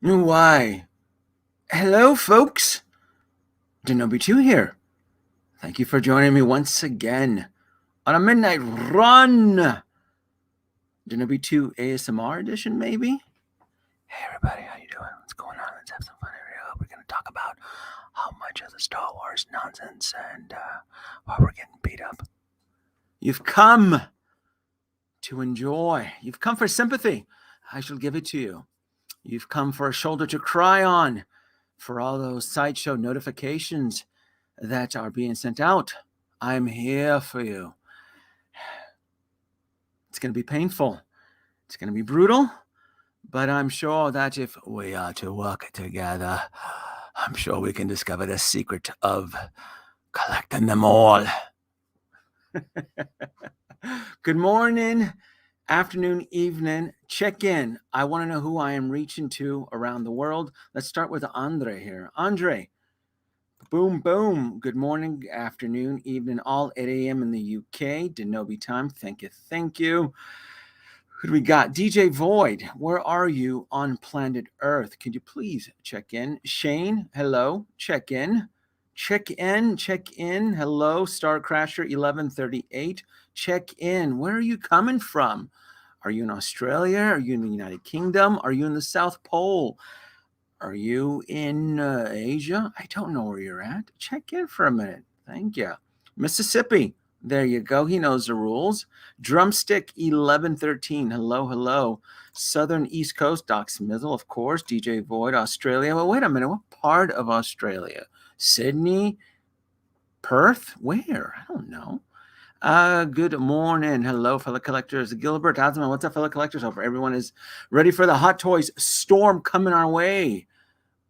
Why, hello, folks. Denobi2 here. Thank you for joining me once again on a midnight run. Denobi2 ASMR edition, maybe? Hey, everybody, how you doing? What's going on? Let's have some fun here. We're going to talk about how much of the Star Wars nonsense and why we're getting beat up. You've come to enjoy. You've come for sympathy. I shall give it to you. You've come for a shoulder to cry on, for all those sideshow notifications that are being sent out. I'm here for you. It's going to be painful. It's going to be brutal. But I'm sure that if we are to work together, I'm sure we can discover the secret of collecting them all. Good morning, afternoon, evening. Check in. I want to know who I am reaching to around the world. Let's start with Andre here. Andre, boom, boom. Good morning, afternoon, evening, all 8 a.m. in the UK. Denobi time. Thank you. Thank you. Who do we got? DJ Void, where are you on planet Earth? Could you please check in? Shane, hello. Check in. Check in. Check in. Hello, Star Crasher 1138. Check in. Where are you coming from? Are you in Australia? Are you in the United Kingdom? Are you in the South Pole? Are you in Asia? I don't know where you're at. Check in for a minute. Thank you. Mississippi. There you go. He knows the rules. Drumstick 1113. Hello, hello. Southern East Coast. Doc Smizzle, of course. DJ Void, Australia. Well, wait a minute. What part of Australia? Sydney? Perth? Where? I don't know. Good morning. Hello, fellow collectors. Gilbert Osman, what's up, fellow collectors? Hope everyone is ready for the Hot Toys storm coming our way.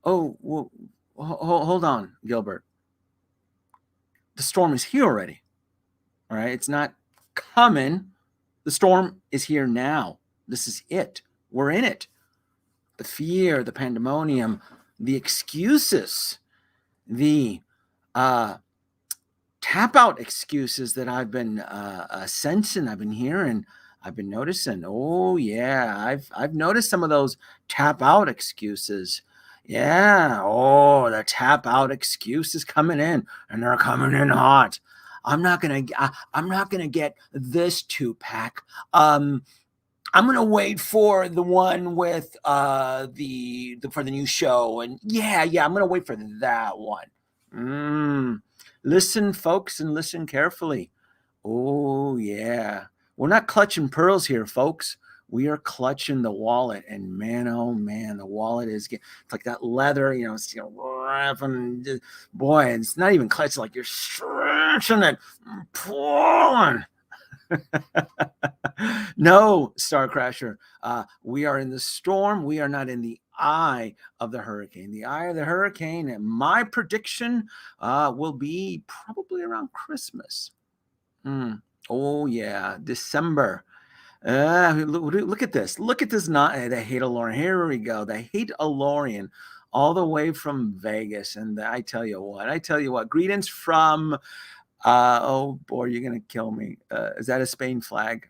Oh, well, hold on, Gilbert. The storm is here already. All right. It's not coming. The storm is here now. This is it. We're in it. The fear, the pandemonium, the excuses, the tap out excuses that I've been sensing, I've been hearing, I've been noticing. Oh yeah, I've noticed some of those tap out excuses. Yeah. Oh, the tap out excuses coming in, and they're coming in hot. I'm not gonna get this 2-pack. I'm gonna wait for the one with the for the new show, and yeah, I'm gonna wait for that one. Listen, folks, and listen carefully. Oh yeah, we're not clutching pearls here, folks. We are clutching the wallet, and man, oh man, the wallet it's like that leather, it's wrapping. Boy, it's not even clutch, like you're stretching it, pulling. No, Star Crasher. We are in the storm. We are not in the eye of the hurricane. The eye of the hurricane, and my prediction will be probably around Christmas. Oh, yeah, December. Look at this. Look at this. Not the Hatealorian. Here we go. The Hatealorian, all the way from Vegas. And I tell you what. Greetings from. Oh boy, you're gonna kill me. Is that a Spain flag?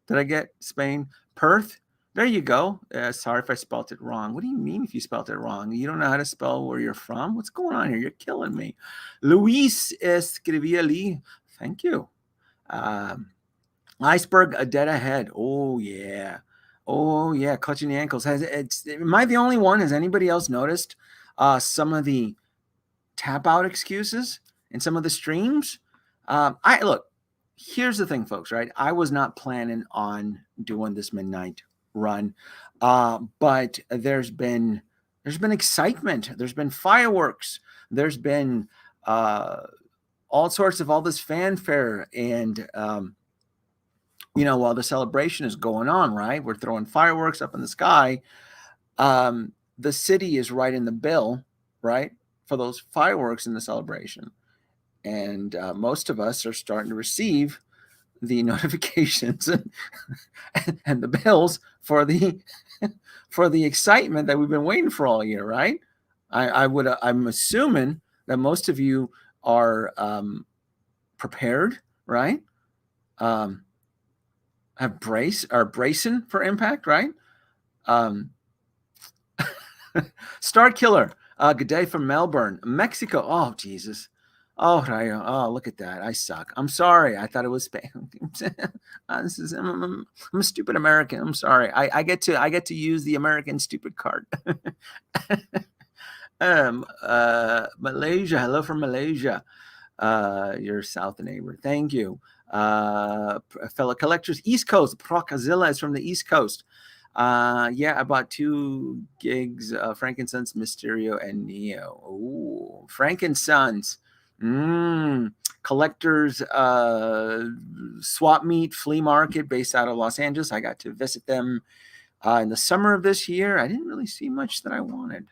Did I get Spain? Perth? There you go. Sorry if I spelt it wrong. What do you mean if you spelt it wrong? You don't know how to spell where you're from? What's going on here? You're killing me. Luis Escrivieli. Thank you. Iceberg, a dead ahead. Oh yeah. Oh yeah. Clutching the ankles. Am I the only one? Has anybody else noticed some of the tap out excuses in some of the streams? I look, here's the thing, folks, right? I was not planning on doing this midnight run, but there's been excitement, there's been fireworks, there's been all sorts of all this fanfare, and while the celebration is going on, right, we're throwing fireworks up in the sky. The city is right in the bill, right, for those fireworks in the celebration. And most of us are starting to receive the notifications and the bills for the excitement that we've been waiting for all year, right? I'm assuming that most of you are prepared, right? Are bracing for impact, right? Star Killer. Good day from Melbourne, Mexico. Oh, Jesus. Oh, Rayo. Oh, look at that. I suck. I'm sorry. I thought it was Spain. I'm a stupid American. I'm sorry. I get to use the American stupid card. Malaysia. Hello from Malaysia. Your south neighbor. Thank you. Fellow collectors, East Coast. Procazilla is from the East Coast. Yeah, I bought 2 gigs of Frankincense, Mysterio, and Neo. Ooh, Frankincense. Collectors swap meet flea market based out of Los Angeles. I got to visit them in the summer of this year. I didn't really see much that I wanted.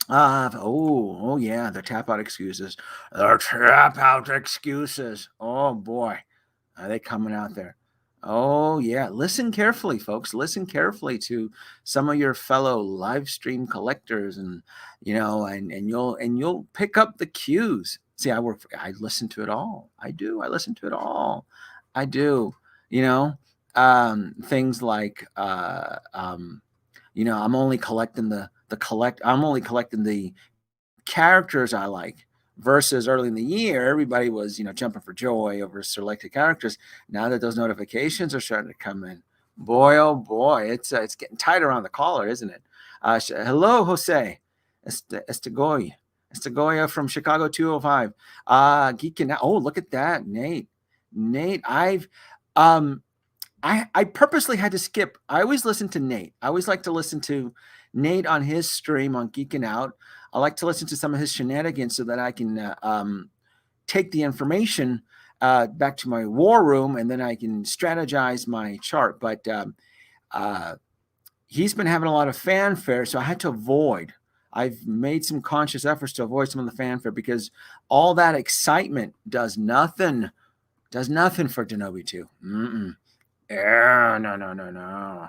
Oh yeah, the tap out excuses. The tap out excuses. Oh boy, are they coming out there? Oh yeah, listen carefully, folks. Listen carefully to some of your fellow live stream collectors, and and you'll pick up the cues. See, I listen to it all. I do. I listen to it all. I do. Things like I'm only collecting I'm only collecting the characters I like, versus early in the year, everybody was, jumping for joy over selected characters. Now that those notifications are starting to come in, boy, oh boy, it's getting tight around the collar, isn't it? Hello, Jose Estegoya from Chicago 205. Geeking out. Oh, look at that, Nate. I purposely had to skip. I always listen to Nate. I always like to listen to Nate on his stream on Geeking Out. I like to listen to some of his shenanigans so that I can take the information back to my war room, and then I can strategize my chart. But he's been having a lot of fanfare, so I had to avoid. I've made some conscious efforts to avoid some of the fanfare, because all that excitement does nothing for Denobi 2. Yeah, no.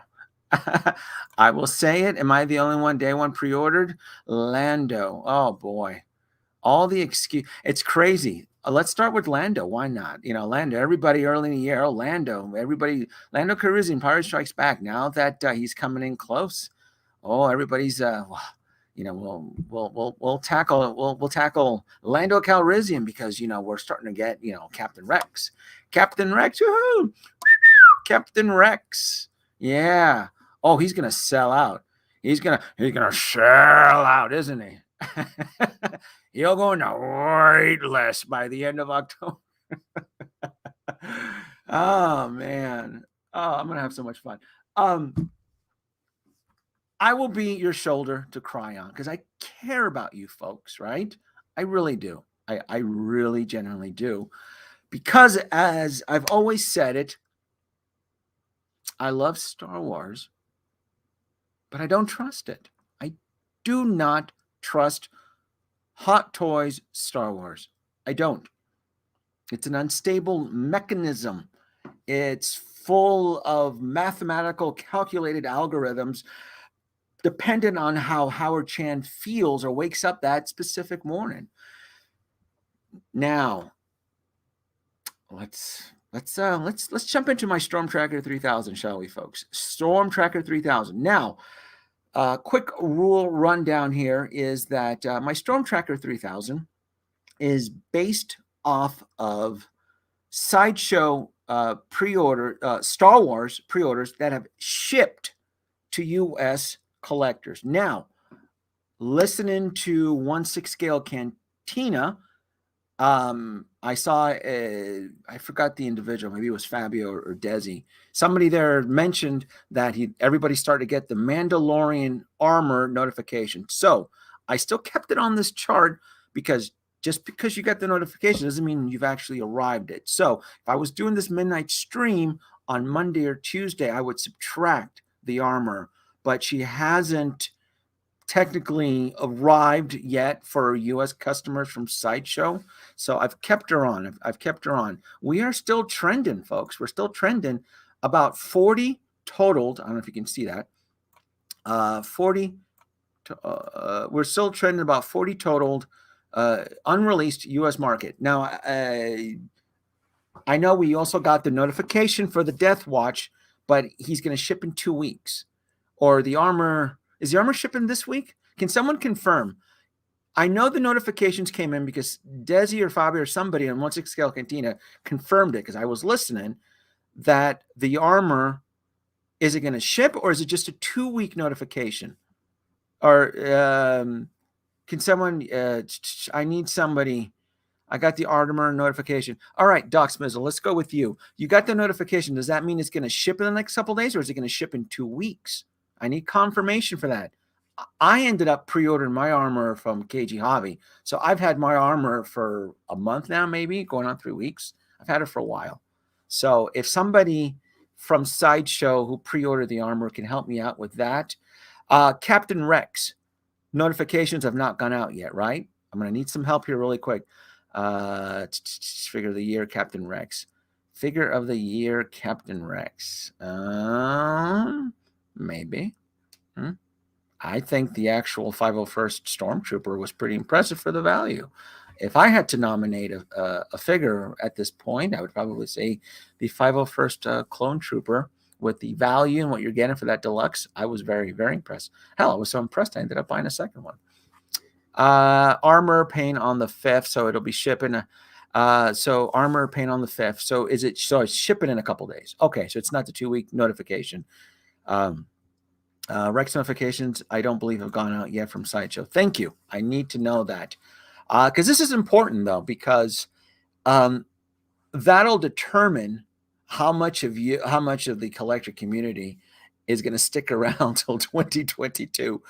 I will say it. Am I the only one day one pre-ordered? Lando. Oh boy. All the excuse. It's crazy. Let's start with Lando. Why not? Lando, everybody early in the year. Oh, Lando. Lando Calrissian, Pirate Strikes Back. Now that he's coming in close. Oh, everybody's we'll tackle Lando Calrissian, because we're starting to get, Captain Rex. Woohoo! Captain Rex. Yeah. Oh, he's gonna sell out. He's gonna sell out, isn't he? He'll go into waitlist by the end of October. Oh man. Oh, I'm gonna have so much fun. I will be your shoulder to cry on, because I care about you folks, right? I really do. I really genuinely do. Because, as I've always said it, I love Star Wars, but I don't trust it. I do not trust Hot Toys Star Wars. I don't. It's an unstable mechanism. It's full of mathematical calculated algorithms dependent on how Howard Chan feels or wakes up that specific morning. Now, let's jump into my Storm Tracker 3000, shall we, folks? Storm Tracker 3000. Now, quick rule rundown here is that my Storm Tracker 3000 is based off of Sideshow Star Wars pre-orders that have shipped to U.S. collectors. Now, listening to 1/6 scale Cantina, I saw I forgot the individual, maybe it was Fabio or Desi. Somebody there mentioned that everybody started to get the Mandalorian armor notification. So I still kept it on this chart, because just because you got the notification doesn't mean you've actually arrived it. So if I was doing this midnight stream on Monday or Tuesday, I would subtract the armor, but she hasn't technically arrived yet for U.S. customers from Sideshow. So I've kept her on. We are still trending, folks. We're still trending. About 40 totaled. I don't know if you can see that. We're still trending about 40 totaled unreleased U.S. market. Now, I know we also got the notification for the Death Watch, but he's going to ship in 2 weeks. Or the armor Is the armor shipping this week? Can someone confirm? I know the notifications came in because Desi or Fabio or somebody on 16 Scale Cantina confirmed it because I was listening that the armor, is it going to ship or is it just a 2-week notification? Or can someone, I need somebody. I got the armor notification. All right, Doc Smizzle, let's go with you. You got the notification. Does that mean it's going to ship in the next couple of days or is it going to ship in 2 weeks? I need confirmation for that. I ended up pre-ordering my armor from KG Hobby. So I've had my armor for a month now, maybe going on 3 weeks. I've had it for a while. So if somebody from Sideshow who pre-ordered the armor can help me out with that. Captain Rex, notifications have not gone out yet, right? I'm going to need some help here really quick. Figure of the year, Captain Rex. Figure of the year, Captain Rex. Maybe. I think the actual 501st Stormtrooper was pretty impressive for the value. If I had to nominate a figure at this point, I would probably say the 501st Clone Trooper with the value and what you're getting for that deluxe. I was very, very impressed. Hell, I was so impressed I ended up buying a second one. Armor paint on the 5th, so it'll be shipping. So armor paint on the 5th. So it's shipping in a couple days. Okay, so it's not the 2-week notification. Rex notifications, I don't believe have gone out yet from Sideshow. Thank you. I need to know that. Because this is important, though, because that'll determine how much of the collector community is going to stick around till 2022.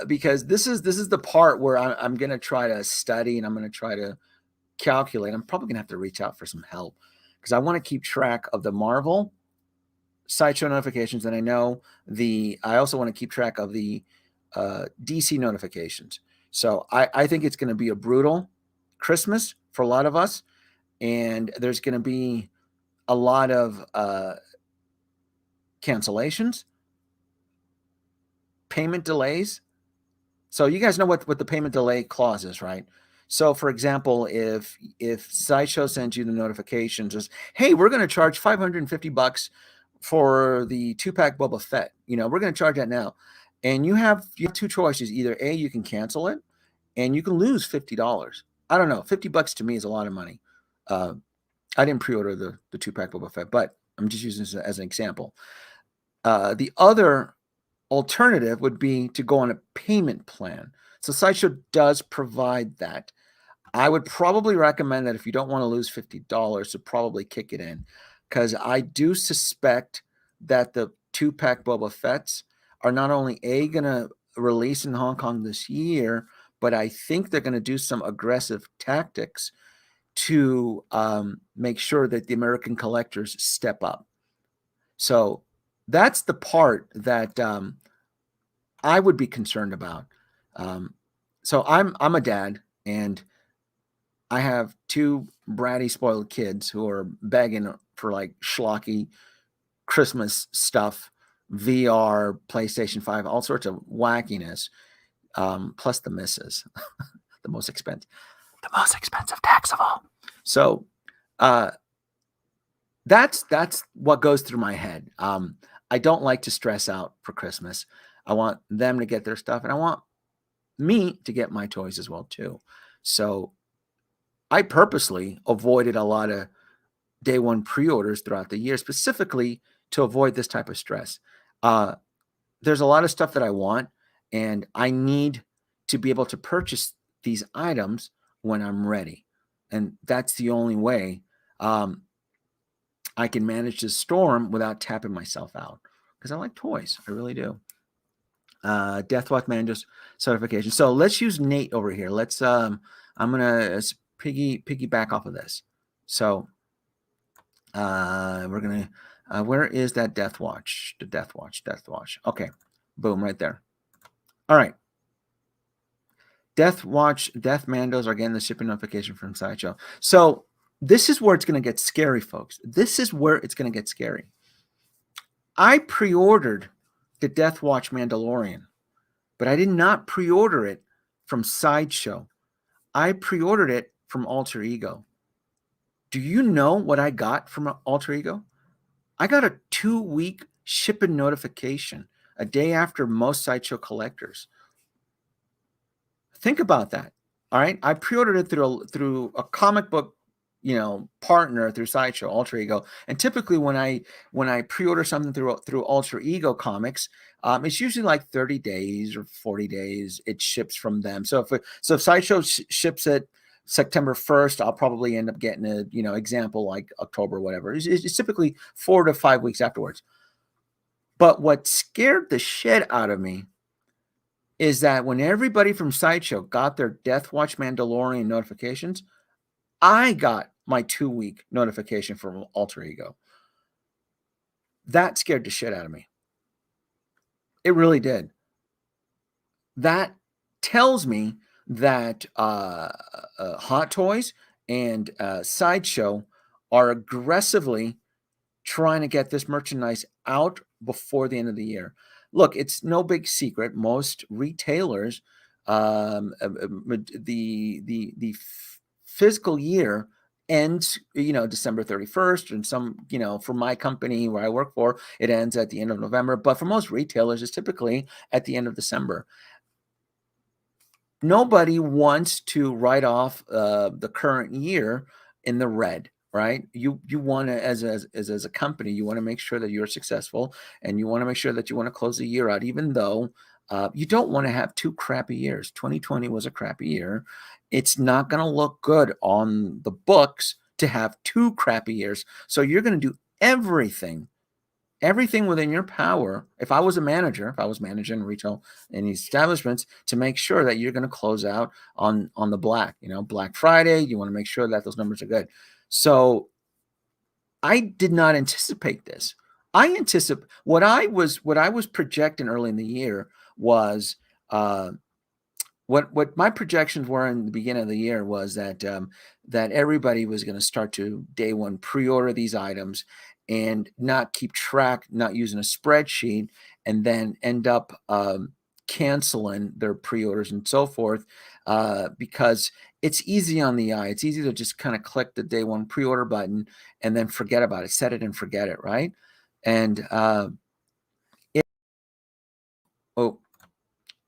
Because this is the part where I'm going to try to study and I'm going to try to calculate. I'm probably going to have to reach out for some help because I want to keep track of the Marvel Sideshow notifications, and I also want to keep track of the DC notifications. So I think it's going to be a brutal Christmas for a lot of us, and there's going to be a lot of cancellations, payment delays. So you guys know what the payment delay clause is, right? So, for example, if Sideshow sends you the notifications, is, hey, we're going to charge $550 for the 2-pack Boba Fett. We're going to charge that now. And you have 2 choices. Either A, you can cancel it, and you can lose $50. I don't know. $50 to me is a lot of money. I didn't pre-order the 2-pack Boba Fett, but I'm just using this as an example. The other alternative would be to go on a payment plan. So Sideshow does provide that. I would probably recommend that if you don't want to lose $50, to probably kick it in, because I do suspect that the 2-pack Boba Fett's are not only going to release in Hong Kong this year, but I think they're going to do some aggressive tactics to make sure that the American collectors step up. So that's the part that I would be concerned about. So I'm a dad, and I have 2 bratty, spoiled kids who are begging for like schlocky Christmas stuff, VR, PlayStation 5, all sorts of wackiness, plus the misses, the most expensive tax of all. So that's what goes through my head. I don't like to stress out for Christmas. I want them to get their stuff, and I want me to get my toys as well too. So I purposely avoided a lot of day one pre-orders throughout the year, specifically to avoid this type of stress. There's a lot of stuff that I want, and I need to be able to purchase these items when I'm ready. And that's the only way I can manage this storm without tapping myself out, because I like toys. I really do. Deathwatch Mando's certification. So let's use Nate over here. Let's I'm gonna piggyback off of this. So we're gonna where is that Deathwatch? The Deathwatch. Okay, boom, right there. All right. Death Mandos are getting the shipping notification from Sideshow. So this is where it's going to get scary, folks. This is where it's going to get scary. I pre-ordered the Deathwatch Mandalorian, but I did not pre-order it from Sideshow. I pre-ordered it from Alter Ego. Do you know what I got from Alter Ego? I got a 2-week shipping notification. a day after most sideshow collectors. Think about that. All right, I pre-ordered it through a comic book, partner through Sideshow, Alter Ego. And typically when I pre-order something through Alter Ego Comics, it's usually like 30 days or 40 days. It ships from them. So if Sideshow ships it September 1st, I'll probably end up getting a example like October, whatever. It's typically 4 to 5 weeks afterwards. But what scared the shit out of me is that when everybody from Sideshow got their Death Watch Mandalorian notifications, I got my 2-week notification from Alter Ego. That scared the shit out of me. It really did. That tells me that Hot Toys and Sideshow are aggressively trying to get this merchandise out before the end of the year. Look, it's no big secret. Most retailers, the fiscal year ends, December 31st, and some, for my company where I work for, it ends at the end of November. But for most retailers, it's typically at the end of December. Nobody wants to write off the current year in the red. Right? You want to, as a company, you want to make sure that you're successful, and you want to make sure that you want to close the year out, even though you don't want to have 2 crappy years. 2020 was a crappy year. It's not going to look good on the books to have 2 crappy years. So you're going to do everything within your power. If I was managing retail in these establishments, to make sure that you're going to close out on the black, Black Friday, you want to make sure that those numbers are good. So I did not anticipate this. What I was projecting early in the year was what my projections were in the beginning of the year was that that everybody was going to start to day one pre-order these items and not keep track, not using a spreadsheet, and then end up canceling their pre-orders and so forth, because it's easy on the eye. It's easy to just kind of click the day one pre-order button and then forget about it, set it and forget it, right? And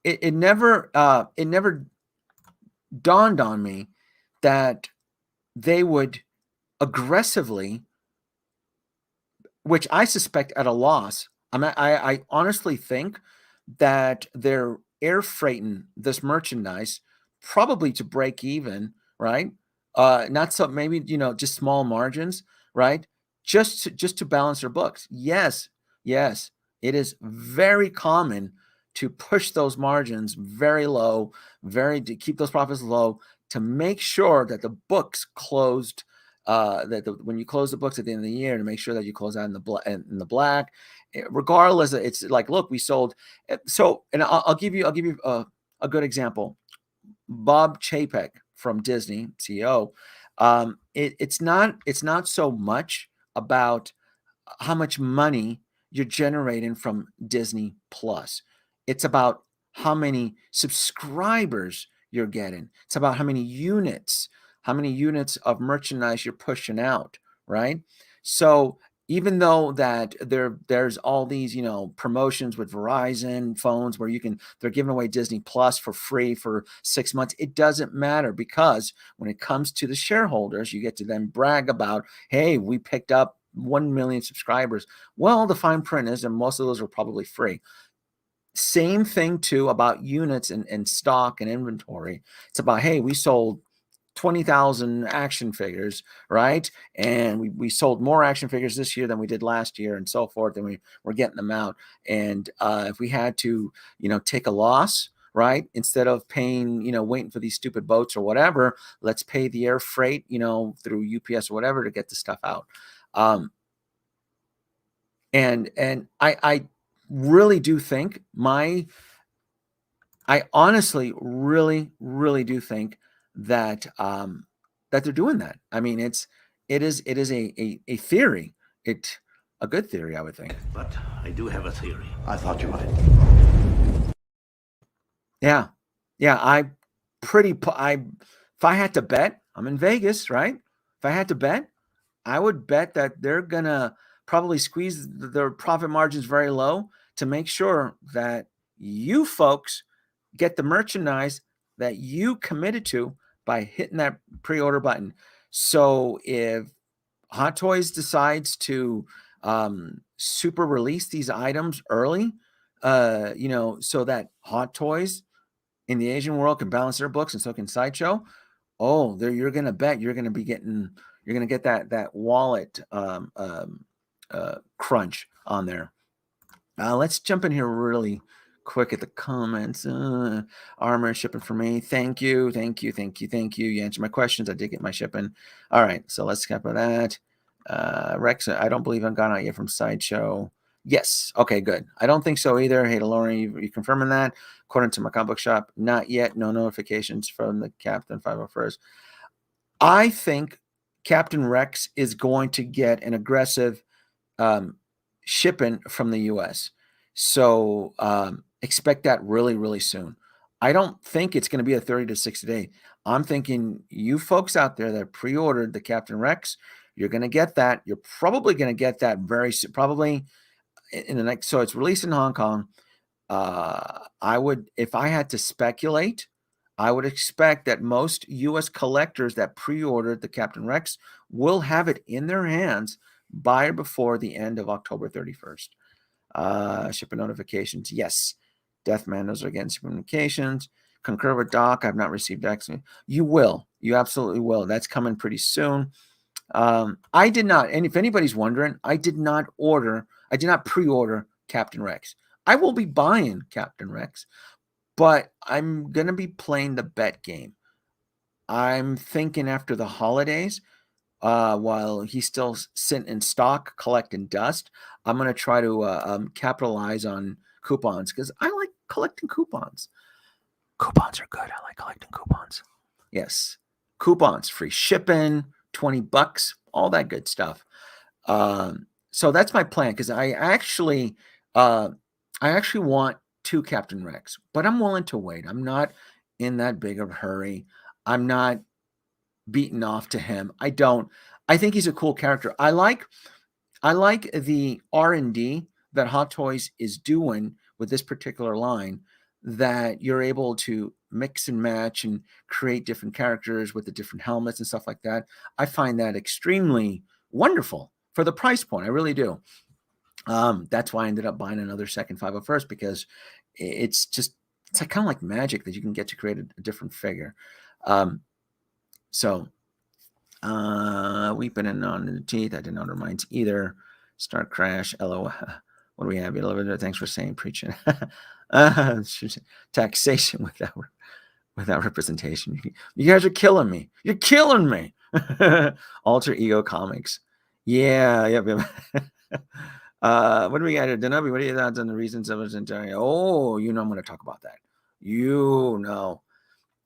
it never dawned on me that they would aggressively, which I suspect at a loss. I honestly think that they're air freighting this merchandise probably to break even, right? Not so, maybe, just small margins, right? Just to balance their books. Yes, it is very common to push those margins very low, to keep those profits low, to make sure that the books closed. When you close the books at the end of the year, to make sure that you close out in the black, regardless. It's like, look, we sold. So, and I'll give you a good example. Bob Chapek from Disney, CEO. It's not so much about how much money you're generating from Disney Plus. It's about how many subscribers you're getting. It's about how many units of merchandise you're pushing out, right? So even though that there's all these, promotions with Verizon phones where they're giving away Disney Plus for free for 6 months, it doesn't matter, because when it comes to the shareholders, you get to then brag about, hey, we picked up 1 million subscribers. Well, the fine print is, and most of those are probably free. Same thing too about units and stock and inventory. It's about, hey, we sold 20,000 action figures, right? And we sold more action figures this year than we did last year, and so forth. And we're getting them out. And if we had to, take a loss, right? Instead of paying, waiting for these stupid boats or whatever, let's pay the air freight, through UPS or whatever to get the stuff out. And I really do think I honestly really do think that that they're doing that. I mean, it is a theory. A good theory, I would think. But I do have a theory. I thought you might. Yeah. If I had to bet, I'm in Vegas, right? If I had to bet, I would bet that they're gonna probably squeeze their profit margins very low to make sure that you folks get the merchandise that you committed to by hitting that pre-order button. So if Hot Toys decides to super release these items early, so that Hot Toys in the Asian world can balance their books and so can Sideshow. Oh, there you're gonna bet you're gonna get that wallet crunch on there. Let's jump in here really quick at the comments. Armor shipping for me. Thank you. You answered my questions. I did get my shipping. All right, so let's cap that. Rex, I don't believe I've gone out yet from Sideshow. Yes. Okay, good. I don't think so either. Hey, Lauren, you confirming that? According to my comic book shop, not yet. No notifications from the Captain 501st. I think Captain Rex is going to get an aggressive shipping from the U.S. So expect that really, really soon. I don't think it's going to be a 30 to 60 day. I'm thinking you folks out there that pre-ordered the Captain Rex, you're going to get that. You're probably going to get that very soon, probably in the next. So it's released in Hong Kong. I would, if I had to speculate, I would expect that most U.S. collectors that pre-ordered the Captain Rex will have it in their hands by or before the end of October 31st. Shipping notifications, yes. Deathman, those are again communications. Concur with Doc. I've not received X. You will. You absolutely will. That's coming pretty soon. I did not, and if anybody's wondering, I did not pre-order Captain Rex. I will be buying Captain Rex, but I'm going to be playing the bet game. I'm thinking after the holidays, while he's still sitting in stock, collecting dust, I'm going to try to capitalize on coupons because I like collecting coupons. Coupons are good. I like collecting coupons. Yes. Coupons, free shipping, $20, all that good stuff. So that's my plan because I actually want 2 Captain Rex, but I'm willing to wait. I'm not in that big of a hurry. I'm not beaten off to him. I think he's a cool character. I like the R&D that Hot Toys is doing with this particular line, that you're able to mix and match and create different characters with the different helmets and stuff like that. I find that extremely wonderful for the price point. I really do. That's why I ended up buying another second 501st, because it's like kind of like magic that you can get to create a different figure. So weeping and on the teeth. I didn't order mine either. Start crash. LOL. What do we have? Thanks for saying preaching. Taxation without representation. You guys are killing me. You're killing me. Alter Ego Comics. Yeah. Yep. What do we got here? Denobi, what are your thoughts on the reasons of Centurion? Oh, I'm going to talk about that.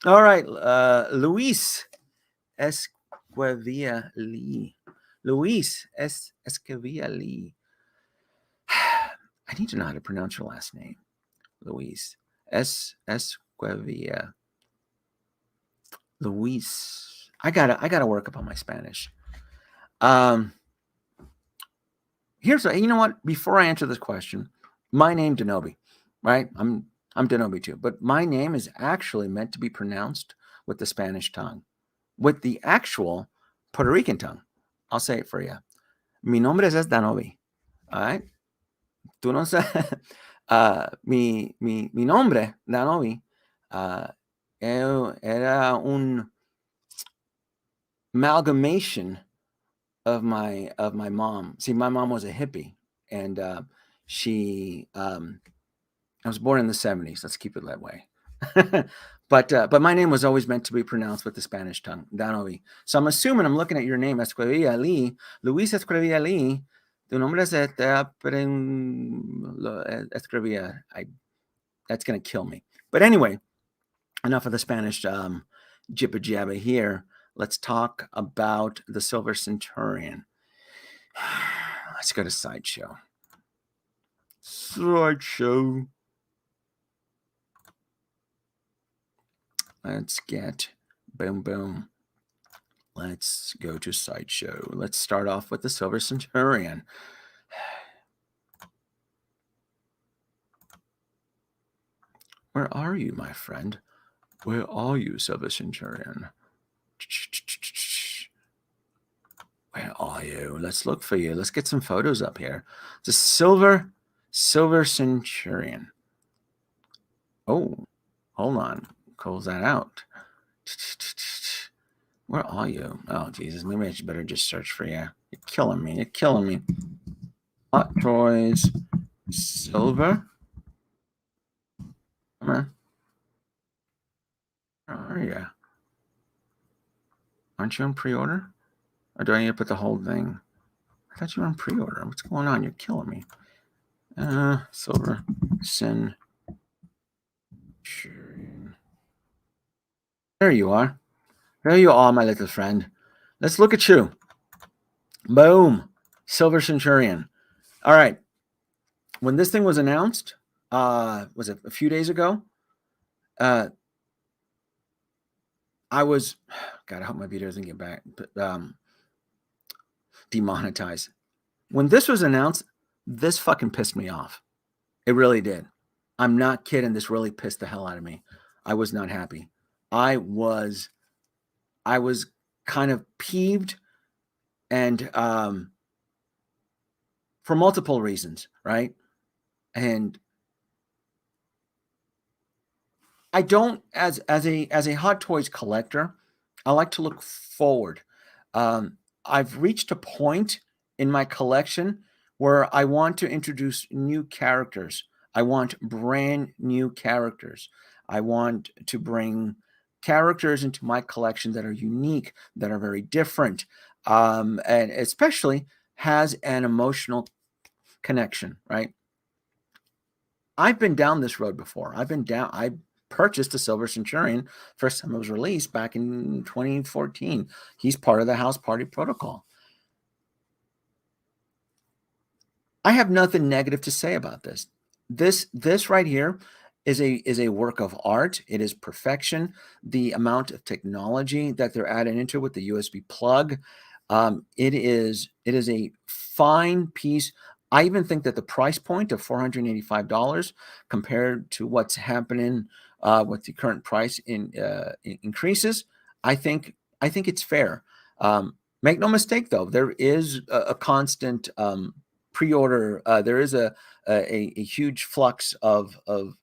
All right. Luis Esquivia Lee. Luis Esquivia Lee. I need to know how to pronounce your last name. Luis Esquivia. Luis. I gotta work up on my Spanish. Here's you know what? Before I answer this question, my name Denobi, right? I'm Denobi too, but my name is actually meant to be pronounced with the Spanish tongue, with the actual Puerto Rican tongue. I'll say it for you. Mi nombre es Denobi. All right. Tú no sabes. Mi nombre, Denobi, era un amalgamation of my mom. See, my mom was a hippie, and she I was born in the 70s. Let's keep it that way. But my name was always meant to be pronounced with the Spanish tongue, Danovi. So I'm assuming, I'm looking at your name, Esquivia Lee, Luis Esquivia Lee. Tu nombre es Esquivia. That's going to kill me. But anyway, enough of the Spanish jibba jabba here. Let's talk about the Silver Centurion. Let's go to Sideshow. Sideshow. Let's get boom. Let's go to Sideshow. Let's start off with the Silver Centurion. Where are you, my friend? Where are you, Silver Centurion? Where are you? Let's look for you. Let's get some photos up here. The Silver Centurion. Oh, hold on. Close that out. Where are you? Oh, Jesus. Maybe I should better just search for you. You're killing me. You're killing me. Hot Toys Silver. Come on. Where are you? Aren't you on pre-order? Or do I need to put the whole thing? I thought you were on pre-order. What's going on? You're killing me. Silver Centurion. There you are. There you are, my little friend. Let's look at you. Boom. Silver Centurion. All right. When this thing was announced, was it a few days ago? I was, God, I hope my video doesn't get back, demonetized. When this was announced, this fucking pissed me off. It really did. I'm not kidding. This really pissed the hell out of me. I was not happy. I was kind of peeved, and for multiple reasons, right? And I don't, as a Hot Toys collector, I like to look forward. I've reached a point in my collection where I want to introduce new characters. I want brand new characters. I want to bring characters into my collection that are unique, that are very different, and especially has an emotional connection, right? I've been down this road before. I purchased a Silver Centurion first time it was released back in 2014. He's part of the House Party Protocol. I have nothing negative to say about this. This right here is a work of art. It is perfection. The amount of technology that they're adding into with the USB plug, it is a fine piece. I even think that the price point of $485 compared to what's happening with the current price increases, I think it's fair. Make no mistake, though, there is a constant pre-order. There is a huge flux of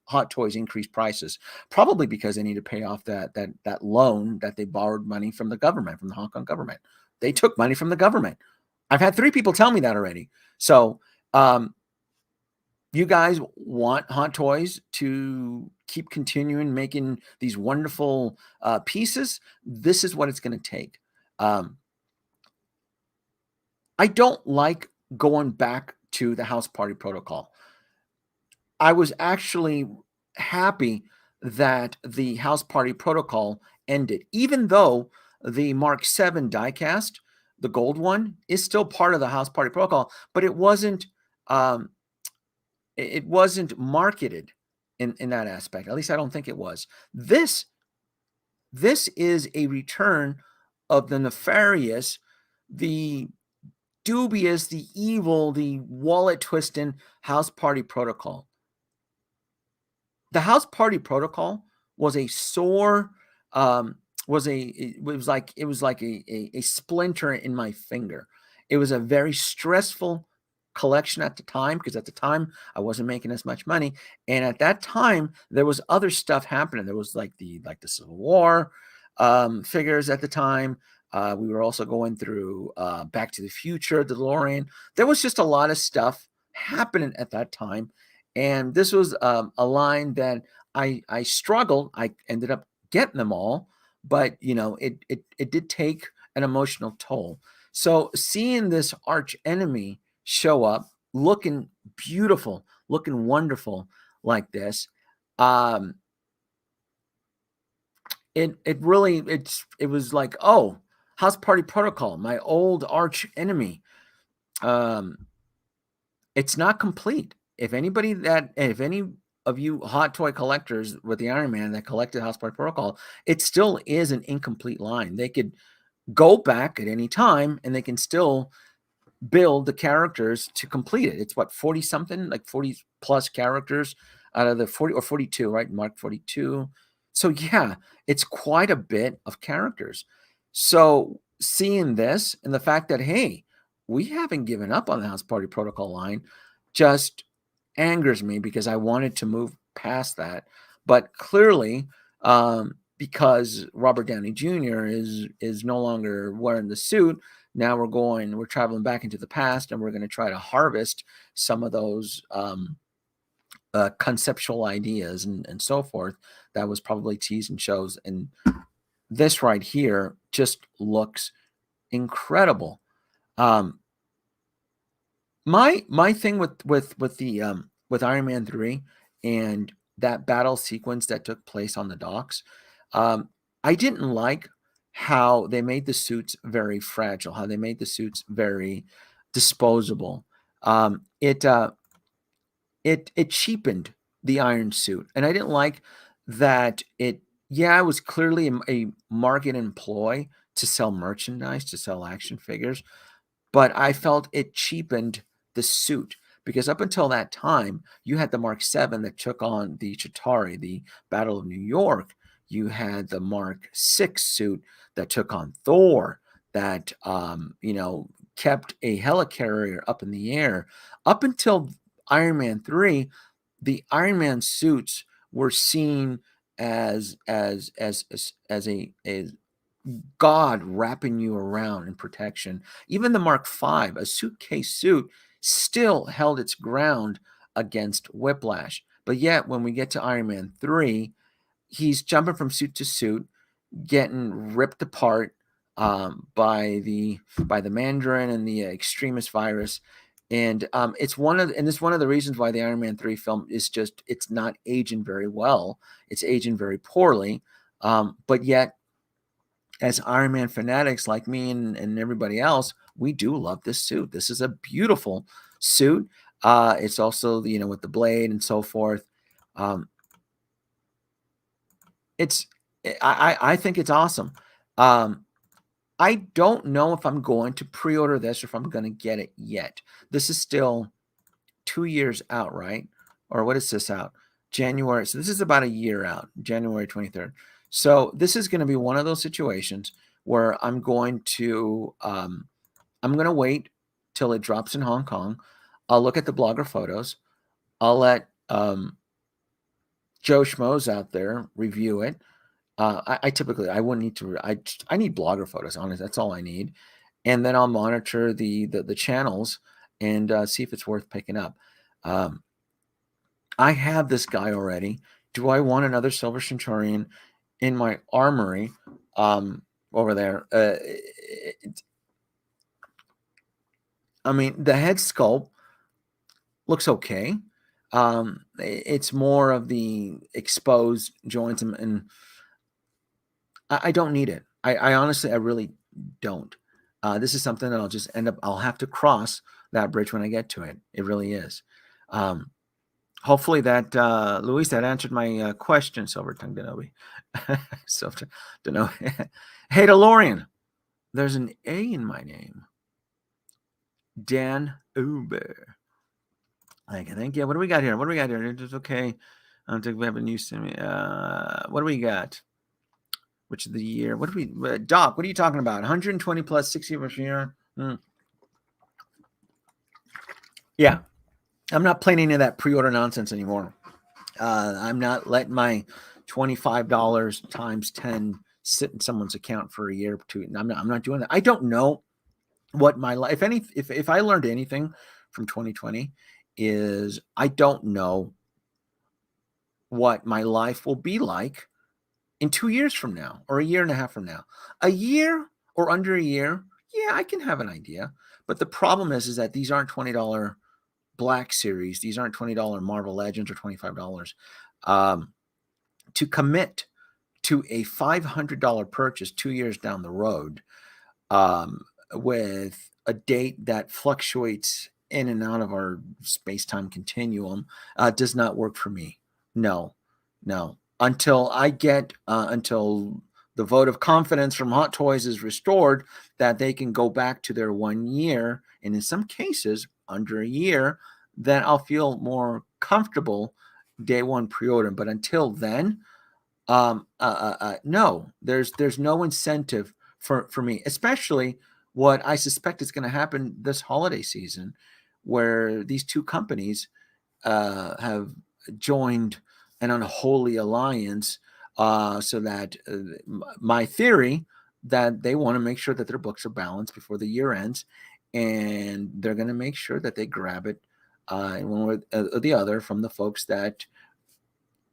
Hot Toys increased prices, probably because they need to pay off that loan that they borrowed money from the government, from the Hong Kong government. They took money from the government. I've had 3 people tell me that already. So you guys want Hot Toys to keep continuing making these wonderful pieces. This is what it's going to take. I don't like going back to the House Party Protocol. I was actually happy that the House Party Protocol ended, even though the Mark 7 diecast, the gold one, is still part of the House Party Protocol, but it wasn't marketed in that aspect. At least I don't think it was. This is a return of the nefarious, the dubious, the evil, the wallet twisting House Party Protocol. The House Party Protocol was a sore, it was like a splinter in my finger. It was a very stressful collection at the time, because at the time I wasn't making as much money, and at that time there was other stuff happening. There was like the Civil War figures at the time. We were also going through Back to the Future, the DeLorean. There was just a lot of stuff happening at that time, and this was a line that I struggled. I ended up getting them all, but it did take an emotional toll. So seeing this arch enemy show up looking beautiful, looking wonderful like this, it was like, oh, House Party Protocol, my old arch enemy. It's not complete. If any of you Hot Toy collectors with the Iron Man that collected House Party Protocol, it still is an incomplete line. They could go back at any time and they can still build the characters to complete it. It's what, 40 something, like 40 plus characters. out of the 40 or 42, right? Mark 42. So yeah, it's quite a bit of characters. So seeing this and the fact that, hey, we haven't given up on the House Party Protocol line just angers me because I wanted to move past that. But clearly, because Robert Downey Jr. is no longer wearing the suit, now we're traveling back into the past, and we're going to try to harvest some of those conceptual ideas and so forth that was probably teased in shows. And this right here just looks incredible. My thing with Iron Man 3 and that battle sequence that took place on the docks, I didn't like how they made the suits very fragile, how they made the suits very disposable. It cheapened the iron suit, and I didn't like that. It was clearly a market employ to sell merchandise, to sell action figures, but I felt it cheapened the suit, because up until that time, you had the Mark 7 that took on the Chitauri, the Battle of New York. You had the Mark 6 suit that took on Thor, that kept a helicarrier up in the air. Up until Iron Man 3, the Iron Man suits were seen as a God wrapping you around in protection. Even the Mark 5, a suitcase suit, still held its ground against whiplash. But yet, when we get to Iron Man 3, he's jumping from suit to suit, getting ripped apart by the Mandarin and the extremist virus. And it's one of the reasons why the Iron Man 3 film is it's not aging very well. It's aging very poorly. But yet, as Iron Man fanatics like me and everybody else, we do love this suit. This is a beautiful suit. It's also, with the blade and so forth. I think it's awesome. I don't know if I'm going to pre-order this or if I'm going to get it yet. This is still 2 years out, right? Or what is this out? January. So this is about a year out, January 23rd. So this is going to be one of those situations where I'm going to wait till it drops in Hong Kong. I'll look at the blogger photos. I'll let Joe Schmoes out there review it. I wouldn't need to. I need blogger photos. Honestly, that's all I need, and then I'll monitor the channels and see if it's worth picking up. I have this guy already. Do I want another Silver Centurion in my armory over there? I mean, the head sculpt looks okay. It's more of the exposed joints, and I don't need it. I honestly, I really don't. This is something that I'll have to cross that bridge when I get to it. It really is. Hopefully that, Luis, that answered my question, Silver Tongue Denobi. Silver Denobi. Hey, DeLorean, there's an A in my name. Dan Uber. Thank you. What do we got here? It's okay. I don't think we have a new semi. What do we got? Which of the year? What do we, Doc? What are you talking about? 120 plus 60 per year? Yeah, I'm not playing any of that pre-order nonsense anymore. I'm not letting my $25 times 10 sit in someone's account for a year or two. I'm not doing that. I don't know what my life, if I learned anything from 2020, is I don't know what my life will be like in 2 years from now, or a year and a half from now. A year or under a year, yeah, I can have an idea. But the problem is that these aren't $20 Black Series. These aren't $20 Marvel Legends or $25. To commit to a $500 purchase 2 years down the road, with a date that fluctuates in and out of our space-time continuum, does not work for me. No. Until the vote of confidence from Hot Toys is restored, that they can go back to their 1 year, and in some cases under a year, then I'll feel more comfortable day one pre-order. But until then, no, there's no incentive for me, especially what I suspect is going to happen this holiday season, where these two companies have joined an unholy alliance, so that my theory that they want to make sure that their books are balanced before the year ends, and they're going to make sure that they grab it in one way or the other from the folks that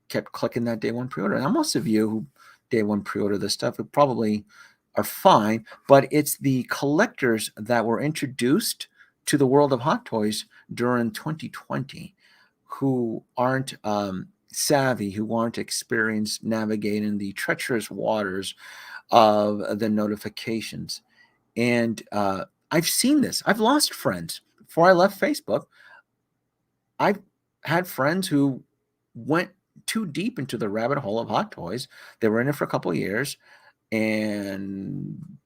kept clicking that day one pre-order. Now, most of you who day one pre-order this stuff who probably are fine, but it's the collectors that were introduced to the world of Hot Toys during 2020 who aren't savvy, who aren't experienced navigating the treacherous waters of the notifications. And I've seen this. I've lost friends. Before I left Facebook, I've had friends who went too deep into the rabbit hole of Hot Toys. They were in it for a couple of years, and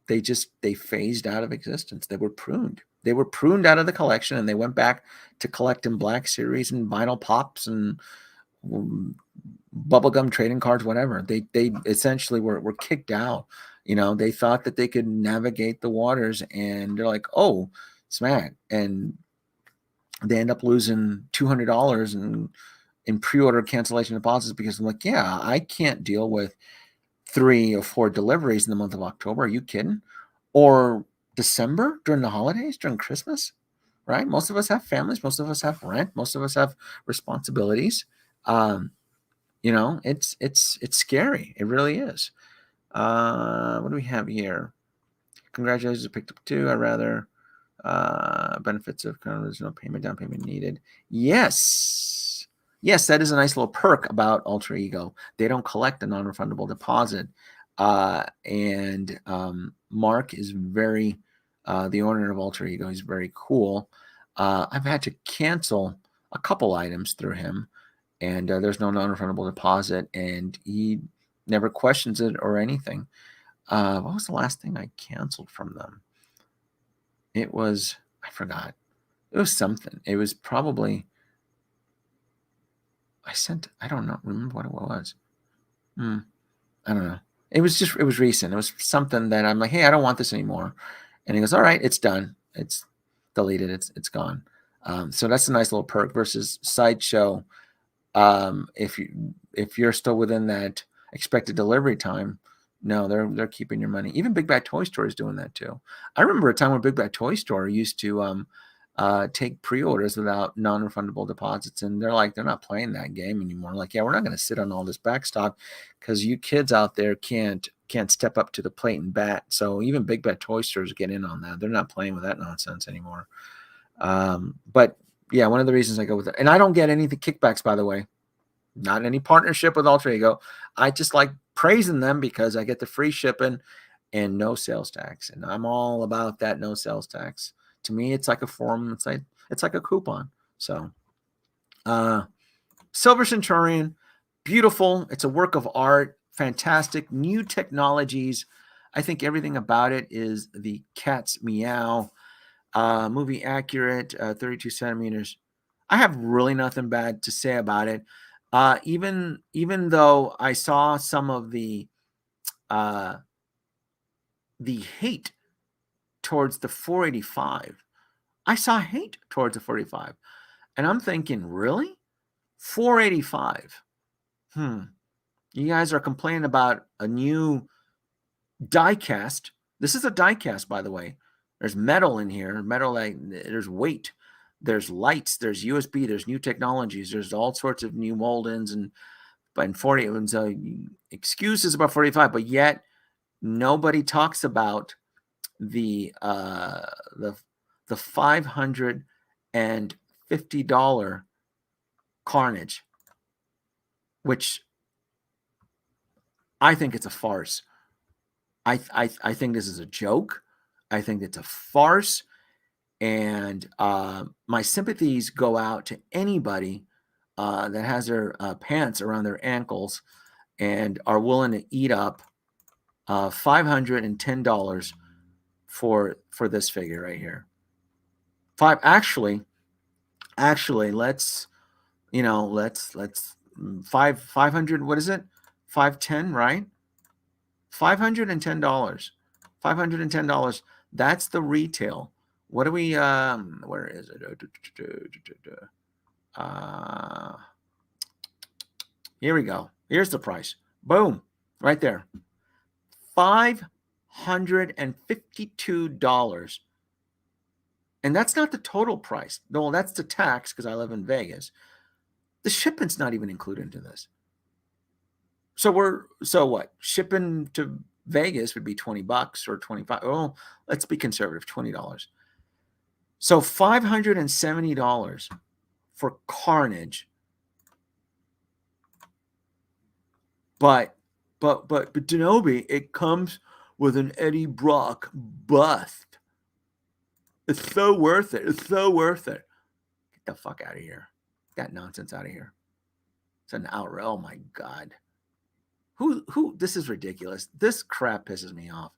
they phased out of existence. They were pruned. They were pruned out of the collection, and they went back to collecting Black Series and vinyl pops and bubblegum trading cards, whatever. They essentially were kicked out. You know, they thought that they could navigate the waters, and they're like, oh, smack. And they end up losing $200 in pre-order cancellation deposits because I'm like, yeah, I can't deal with 3 or 4 deliveries in the month of October. Are you kidding? Or December during the holidays, during Christmas, right? Most of us have families. Most of us have rent. Most of us have responsibilities. You know, it's scary. It really is. What do we have here? Congratulations, I picked up 2. I rather benefits of kind of there's no down payment needed. Yes, that is a nice little perk about Alter Ego. They don't collect a non-refundable deposit. And Mark is very the owner of Alter Ego. He's very cool. I've had to cancel a couple items through him, and there's no non-refundable deposit, and he never questions it or anything. What was the last thing I canceled from them? It was, I forgot. It was something. It was probably, I don't know, remember what it was. I don't know. It was recent. It was something that I'm like, hey, I don't want this anymore. And he goes, all right, it's done. It's deleted. It's gone. So that's a nice little perk versus Sideshow. If you're still within that expected delivery time, no, they're keeping your money. Even Big Bad Toy Store is doing that too. I remember a time when Big Bad Toy Store used to take pre-orders without non-refundable deposits, and they're not playing that game anymore. Like, yeah, we're not going to sit on all this backstock because you kids out there can't step up to the plate and bat. So even Big Bad Toy Stores get in on that. They're not playing with that nonsense anymore. But yeah, one of the reasons I go with it, and I don't get any kickbacks, by the way. Not any partnership with Alter Ego. I just like praising them because I get the free shipping and no sales tax. And I'm all about that no sales tax. To me, it's like a form. It's like a coupon. So Silver Centurion, beautiful. It's a work of art. Fantastic. New technologies. I think everything about it is the cat's meow. Movie accurate, 32 centimeters. I have really nothing bad to say about it. Even though I saw some of the hate towards the 485, I saw hate towards the 45, and I'm thinking, really, 485? You guys are complaining about a new die cast. This is a die cast, by the way. There's metal in here. Metal, there's weight. There's lights, there's USB, there's new technologies, there's all sorts of new mold-ins and 40 excuses about 45, but yet nobody talks about the $550 Carnage, which I think it's a farce. I think this is a joke. I think it's a farce. And my sympathies go out to anybody that has their pants around their ankles and are willing to eat up $510 for this figure right here. Actually, let's You know, let's 500. What is it? 510, right? $510. $510. That's the retail. What do we? Where is it? Here we go. Here's the price. Boom, right there. $552. And that's not the total price. No, that's the tax because I live in Vegas. The shipment's not even included into this. So what? Shipping to Vegas would be $20 or 25. Oh, let's be conservative, $20. So $570 for Carnage. But Denobi, it comes with an Eddie Brock bust. It's so worth it. It's so worth it. Get the fuck out of here. Get that nonsense out of here. It's an outrage. Oh my God. Who? This is ridiculous. This crap pisses me off.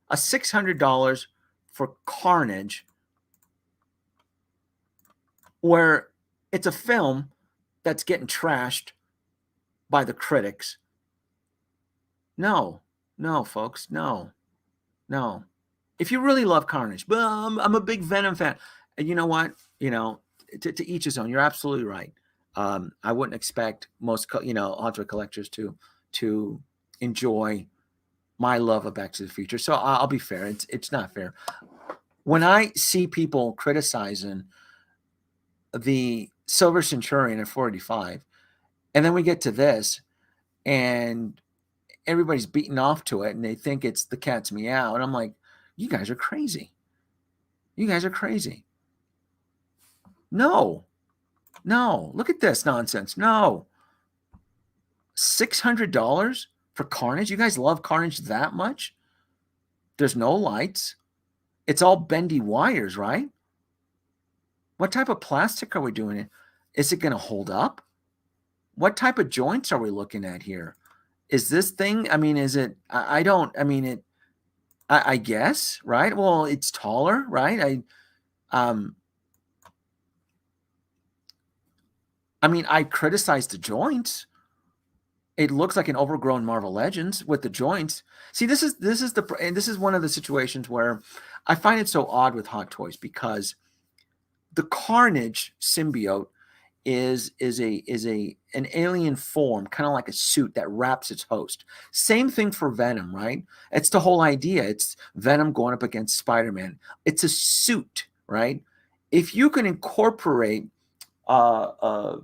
A $600 for Carnage, where it's a film that's getting trashed by the critics. No, folks, no. If you really love Carnage, but I'm a big Venom fan. And you know what? To each his own. You're absolutely right. I wouldn't expect most, Hot Toy collectors to enjoy my love of Back to the Future. So I'll be fair. It's not fair. When I see people criticizing the Silver Centurion at 485, and then we get to this, and everybody's beating off to it, and they think it's the cat's meow, and I'm like, you guys are crazy. You guys are crazy. No. Look at this nonsense. No. $600 for Carnage? You guys love Carnage that much? There's no lights. It's all bendy wires, right? What type of plastic are we doing? Is it going to hold up? What type of joints are we looking at here? Is this thing, is it, I guess, right? Well, it's taller, right? I criticize the joints. It looks like an overgrown Marvel Legends with the joints. See, this is one of the situations where I find it so odd with Hot Toys, because the Carnage symbiote is an alien form, kind of like a suit that wraps its host. Same thing for Venom, right? It's the whole idea. It's Venom going up against Spider-Man. It's a suit, right? If you can incorporate the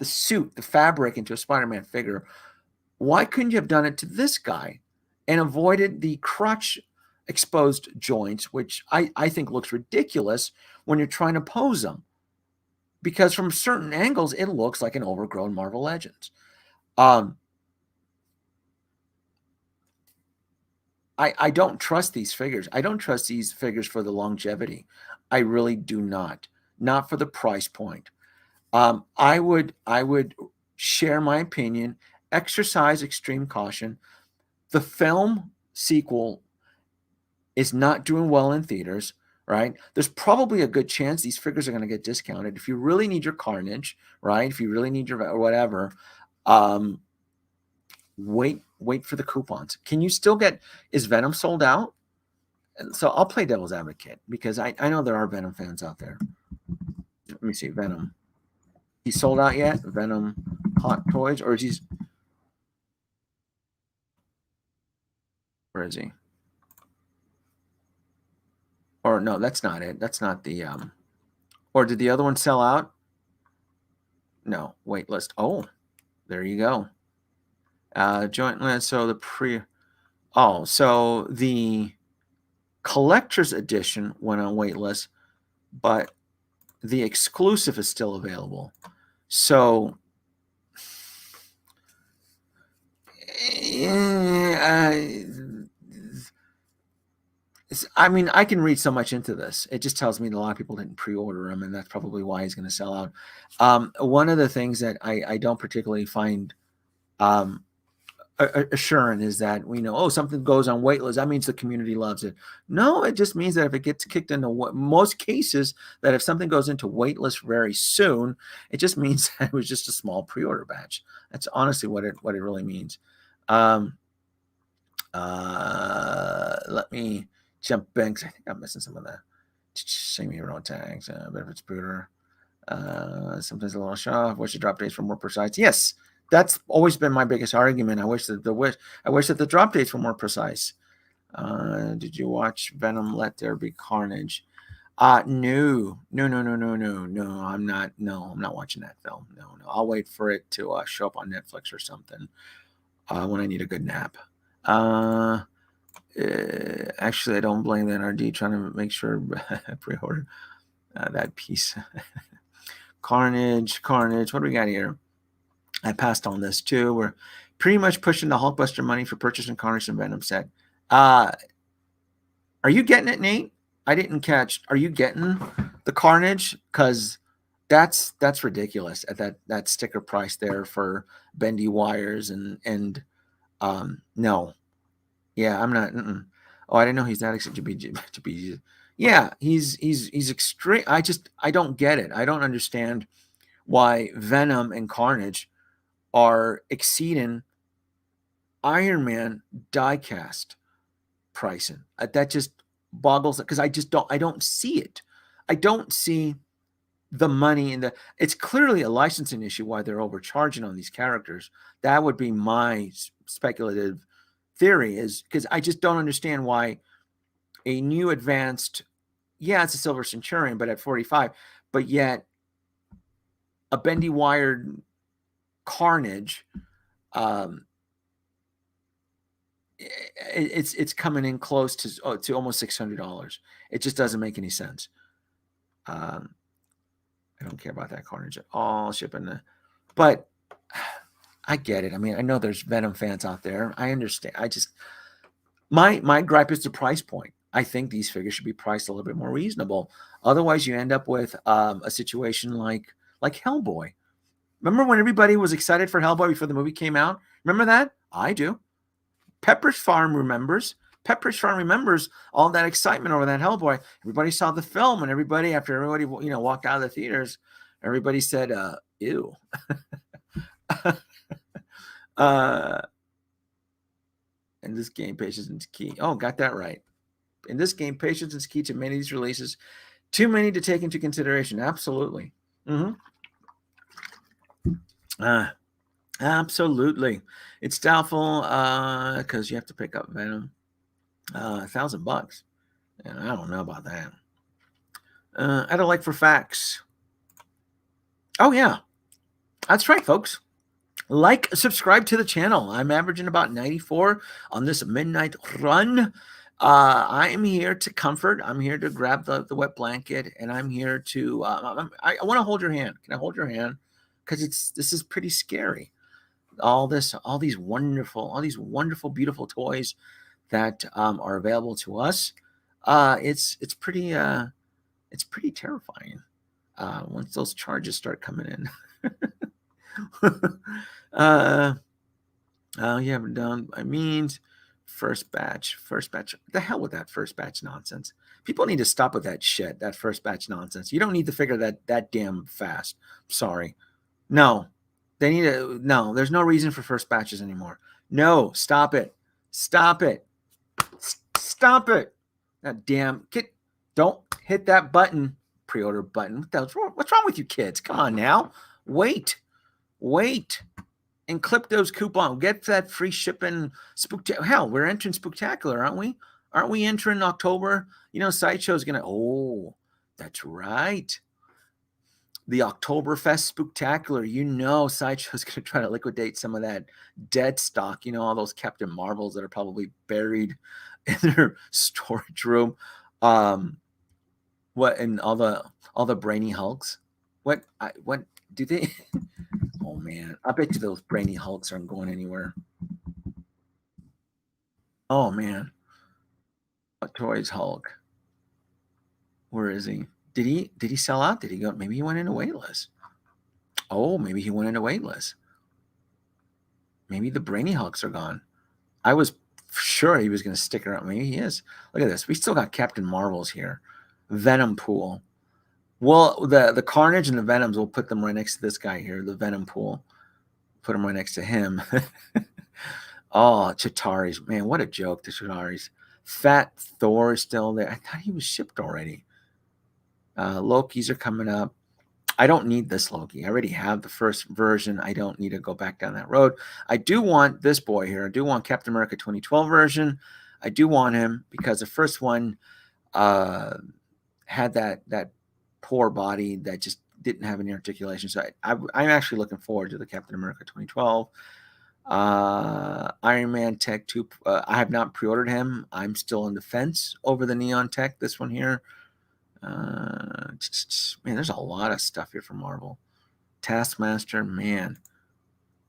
suit, the fabric, into a Spider-Man figure, why couldn't you have done it to this guy and avoided the crotch exposed joints, which I think looks ridiculous when you're trying to pose them? Because from certain angles, it looks like an overgrown Marvel Legends. I don't trust these figures. I don't trust these figures for the longevity. I really do not. Not for the price point. I would share my opinion. Exercise extreme caution. The film sequel is not doing well in theaters, right? There's probably a good chance these figures are going to get discounted. If you really need your Carnage, right? If you really need your whatever, wait for the coupons. Can you still get, is Venom sold out? So I'll play devil's advocate, because I know there are Venom fans out there. Let me see, Venom. He's sold out yet? Venom Hot Toys, or is he? Where is he? Or no, that's not it. That's not the or did the other one sell out? No, waitlist. Oh, there you go. Joint list. So so the collector's edition went on waitlist, but the exclusive is still available. So I can read so much into this. It just tells me that a lot of people didn't pre-order them, and that's probably why he's going to sell out. One of the things that I don't particularly find assurance is that we know, oh, something goes on waitlist, that means the community loves it. No, it just means that if it gets kicked into most cases, that if something goes into waitlist very soon, it just means that it was just a small pre-order batch. That's honestly what it really means. Let me jump back. I think I'm missing some of the same hero tags. Benefits pre-order. Sometimes a little show off. Wish the drop dates were more precise. Yes, that's always been my biggest argument. I wish that the drop dates were more precise. Did you watch Venom? Let There Be Carnage. No. I'm not. No, I'm not watching that film. No. I'll wait for it to show up on Netflix or something when I need a good nap. Actually, I don't blame the NRD trying to make sure pre-order that piece. Carnage. What do we got here? I passed on this too. We're pretty much pushing the Hulkbuster money for purchasing Carnage and Venom set. Are you getting it, Nate? I didn't catch. Are you getting the Carnage? Because that's ridiculous at that sticker price there for bendy wires and no. Yeah, I'm not. Oh, I didn't know he's that excited to be. Yeah, he's extreme. I don't get it. I don't understand why Venom and Carnage are exceeding Iron Man diecast pricing. That just boggles it, because I don't see it. I don't see the money in the. It's clearly a licensing issue why they're overcharging on these characters. That would be my speculative theory, is because I just don't understand why a new advanced, it's a Silver Centurion, but at 45, but yet a bendy wired Carnage, it's coming in close to almost $600. It just doesn't make any sense. I don't care about that Carnage at all. But I get it. I mean, I know there's Venom fans out there. I understand. My gripe is the price point. I think these figures should be priced a little bit more reasonable. Otherwise, you end up with a situation like Hellboy. Remember when everybody was excited for Hellboy before the movie came out? Remember that? I do. Pepperidge Farm remembers. Pepperidge Farm remembers all that excitement over that Hellboy. Everybody saw the film, and after everybody walked out of the theaters, everybody said, "Ew." In this game, patience is key. Oh, got that right. In this game, patience is key to many of these releases. Too many to take into consideration. Absolutely. Absolutely. It's doubtful because you have to pick up Venom. $1,000. And I don't know about that. I don't like for facts. Oh, yeah. That's right, folks. Subscribe to the channel. I'm averaging about 94 on this midnight run. I am here to comfort. I'm here to grab the wet blanket, and I'm here to. I want to hold your hand. Can I hold your hand? Because this is pretty scary. All these wonderful, beautiful toys that are available to us. It's pretty terrifying once those charges start coming in. You haven't done. I mean, first batch. The hell with that first batch nonsense. People need to stop with that shit. That first batch nonsense. You don't need to figure that damn fast. Sorry. No, they need to. No, there's no reason for first batches anymore. No, stop it. Stop it. That damn kid. Don't hit that button. Pre-order button. What's wrong with you kids? Come on now. Wait. And clip those coupons. Get that free shipping. Hell, we're entering Spooktacular, aren't we? Aren't we entering October? Sideshow's going to. Oh, that's right. The Oktoberfest Spooktacular. Sideshow's going to try to liquidate some of that dead stock. All those Captain Marvels that are probably buried in their storage room. What, and all the Brainy Hulks? What do they? Oh man, I bet you those Brainy Hulks aren't going anywhere. Oh man, Toys Hulk. Where is he? Did he sell out? Did he go? Maybe he went into waitlist. Oh, maybe he went into waitlist. Maybe the Brainy Hulks are gone. I was sure he was going to stick around. Maybe he is. Look at this. We still got Captain Marvels here. Venom pool. Well, the Carnage and the Venoms, we'll put them right next to this guy here, the Venom pool. Put him right next to him. Oh, Chitauri's. Man, what a joke, the Chitauri's. Fat Thor is still there. I thought he was shipped already. Lokis are coming up. I don't need this Loki. I already have the first version. I don't need to go back down that road. I do want this boy here. I do want Captain America 2012 version. I do want him because the first one had that poor body that just didn't have any articulation. So I'm actually looking forward to the Captain America 2012. Iron Man Tech 2. I have not pre-ordered him. I'm still on the fence over the Neon Tech. This one here. Man, there's a lot of stuff here from Marvel. Taskmaster, man.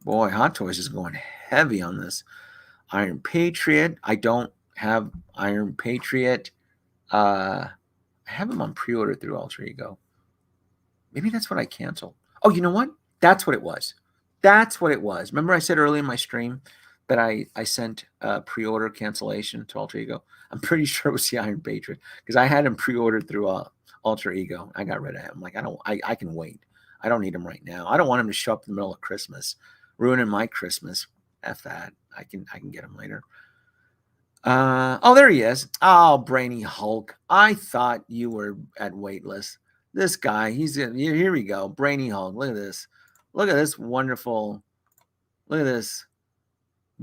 Boy, Hot Toys is going heavy on this. Iron Patriot. I don't have Iron Patriot. I have him on pre-order through Alter Ego. Maybe that's what I canceled. Oh, you know what? That's what it was. That's what it was. Remember I said earlier in my stream that I sent a pre-order cancellation to Alter Ego? I'm pretty sure it was the Iron Patriot because I had him pre-ordered through Alter Ego. I got rid of him. Like I can wait. I don't need him right now. I don't want him to show up in the middle of Christmas, ruining my Christmas. F that. I can get him later. Oh, there he is. Oh, Brainy Hulk. I thought you were at Waitlist. This guy, he's in here. We go. Brainy Hulk. Look at this. Look at this wonderful. Look at this.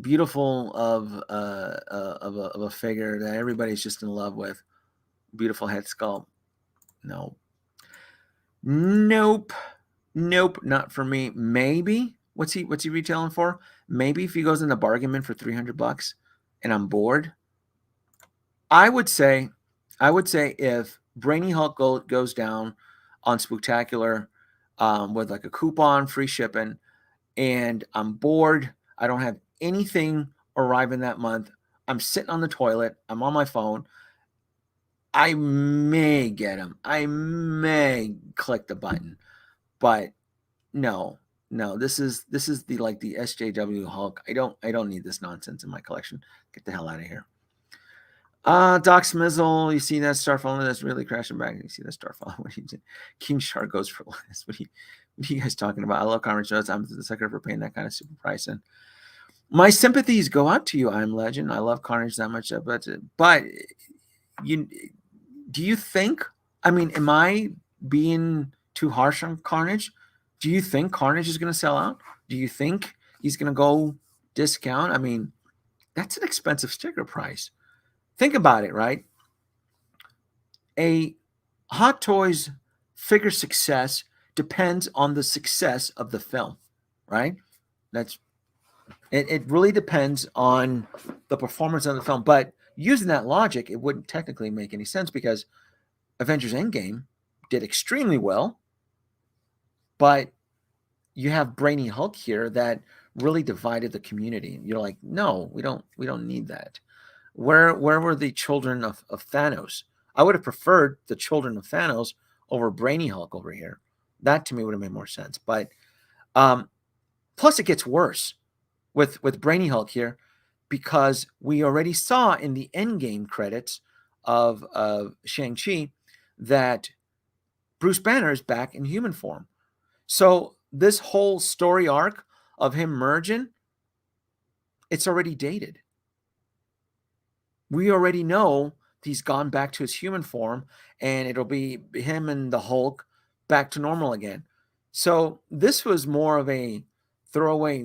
Beautiful of a figure that everybody's just in love with. Beautiful head sculpt. No. Nope. Not for me. Maybe. What's he retailing for? Maybe if he goes in the bargain bin for $300 and I'm bored. I would say if Brainy Hulk goes down on Spooktacular with like a coupon, free shipping, and I'm bored, I don't have anything arriving that month, I'm sitting on the toilet, I'm on my phone, I may get him. I may click the button. But no, this is the the SJW Hulk. I don't need this nonsense in my collection. Get the hell out of here. Doc Smizzle, you see that Starfall that's really crashing back. You see that Starfall. What are you doing? King Shark goes for less. What are you guys talking about? I love Carnage shows. I'm the sucker for paying that kind of super price. And my sympathies go out to you, I'm Legend. I love Carnage that much, but do you think? I mean, am I being too harsh on Carnage? Do you think Carnage is going to sell out? Do you think he's going to go discount? I mean, that's an expensive sticker price. Think about it, right? A Hot Toys figure success depends on the success of the film, right? It really depends on the performance of the film. But using that logic, it wouldn't technically make any sense because Avengers Endgame did extremely well, but you have Brainy Hulk here that really divided the community. You're like, no, we don't need that. Where were the children of Thanos? I would have preferred the children of Thanos over Brainy Hulk over here. That to me would have made more sense. But plus it gets worse with Brainy Hulk here because we already saw in the Endgame credits of Shang-Chi that Bruce Banner is back in human form. So this whole story arc of him merging, it's already dated. We already know he's gone back to his human form and it'll be him and the Hulk back to normal again. So this was more of a throwaway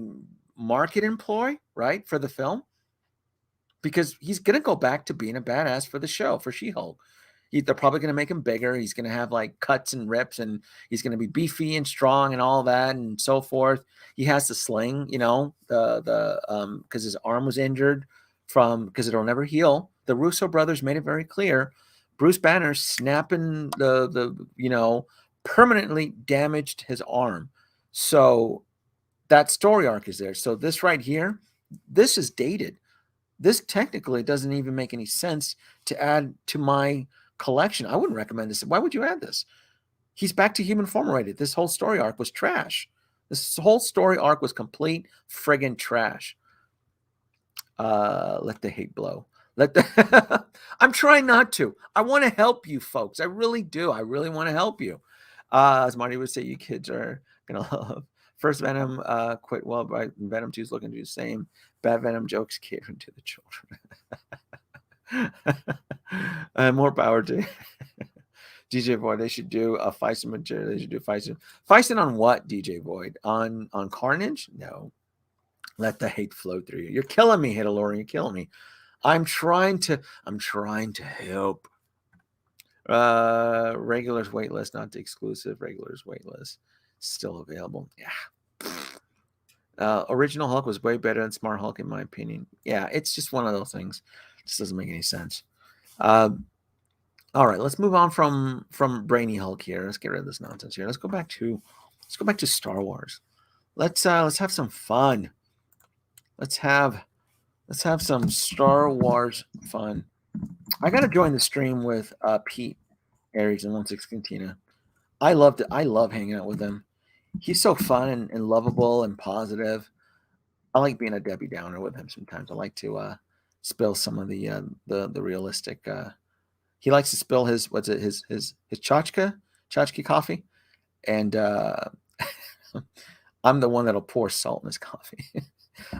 market employ, right, for the film, because he's going to go back to being a badass for the show, for She-Hulk. They're probably going to make him bigger. He's going to have like cuts and rips and he's going to be beefy and strong and all that and so forth. He has the sling, because his arm was injured because it'll never heal. The Russo brothers made it very clear. Bruce Banner snapping permanently damaged his arm. So that story arc is there. So this right here, this is dated. This technically doesn't even make any sense to add to my collection. I wouldn't recommend this. Why would you add this? He's back to human form already. This whole story arc was trash. This whole story arc was complete friggin' trash. Let the hate blow. Let the I'm trying not to. I want to help you folks. I really do. I really want to help you. As Marty would say, you kids are gonna love. First Venom quit well, but Venom 2 is looking to do the same. Bad Venom jokes catering to the children. More power to DJ Void. They should do a Feistin material. They should do Feistin. Feistin on what, DJ Void? On Carnage? No. Let the hate flow through you. You're killing me, Hitalorian. You're killing me. I'm trying to help. Regulars waitlist, not the exclusive. Regulars waitlist. Still available. Yeah. Original Hulk was way better than Smart Hulk, in my opinion. Yeah, it's just one of those things. It just doesn't make any sense. All right, let's move on from Brainy Hulk here. Let's get rid of this nonsense here. Let's go back to Star Wars. Let's have some fun. Let's have some Star Wars fun. I gotta join the stream with Pete Aries and 16 Tina. I love hanging out with him. He's so fun and lovable and positive. I like being a Debbie Downer with him sometimes. I like to spill some of the realistic. He likes to spill his tchotchke coffee, and I'm the one that'll pour salt in his coffee.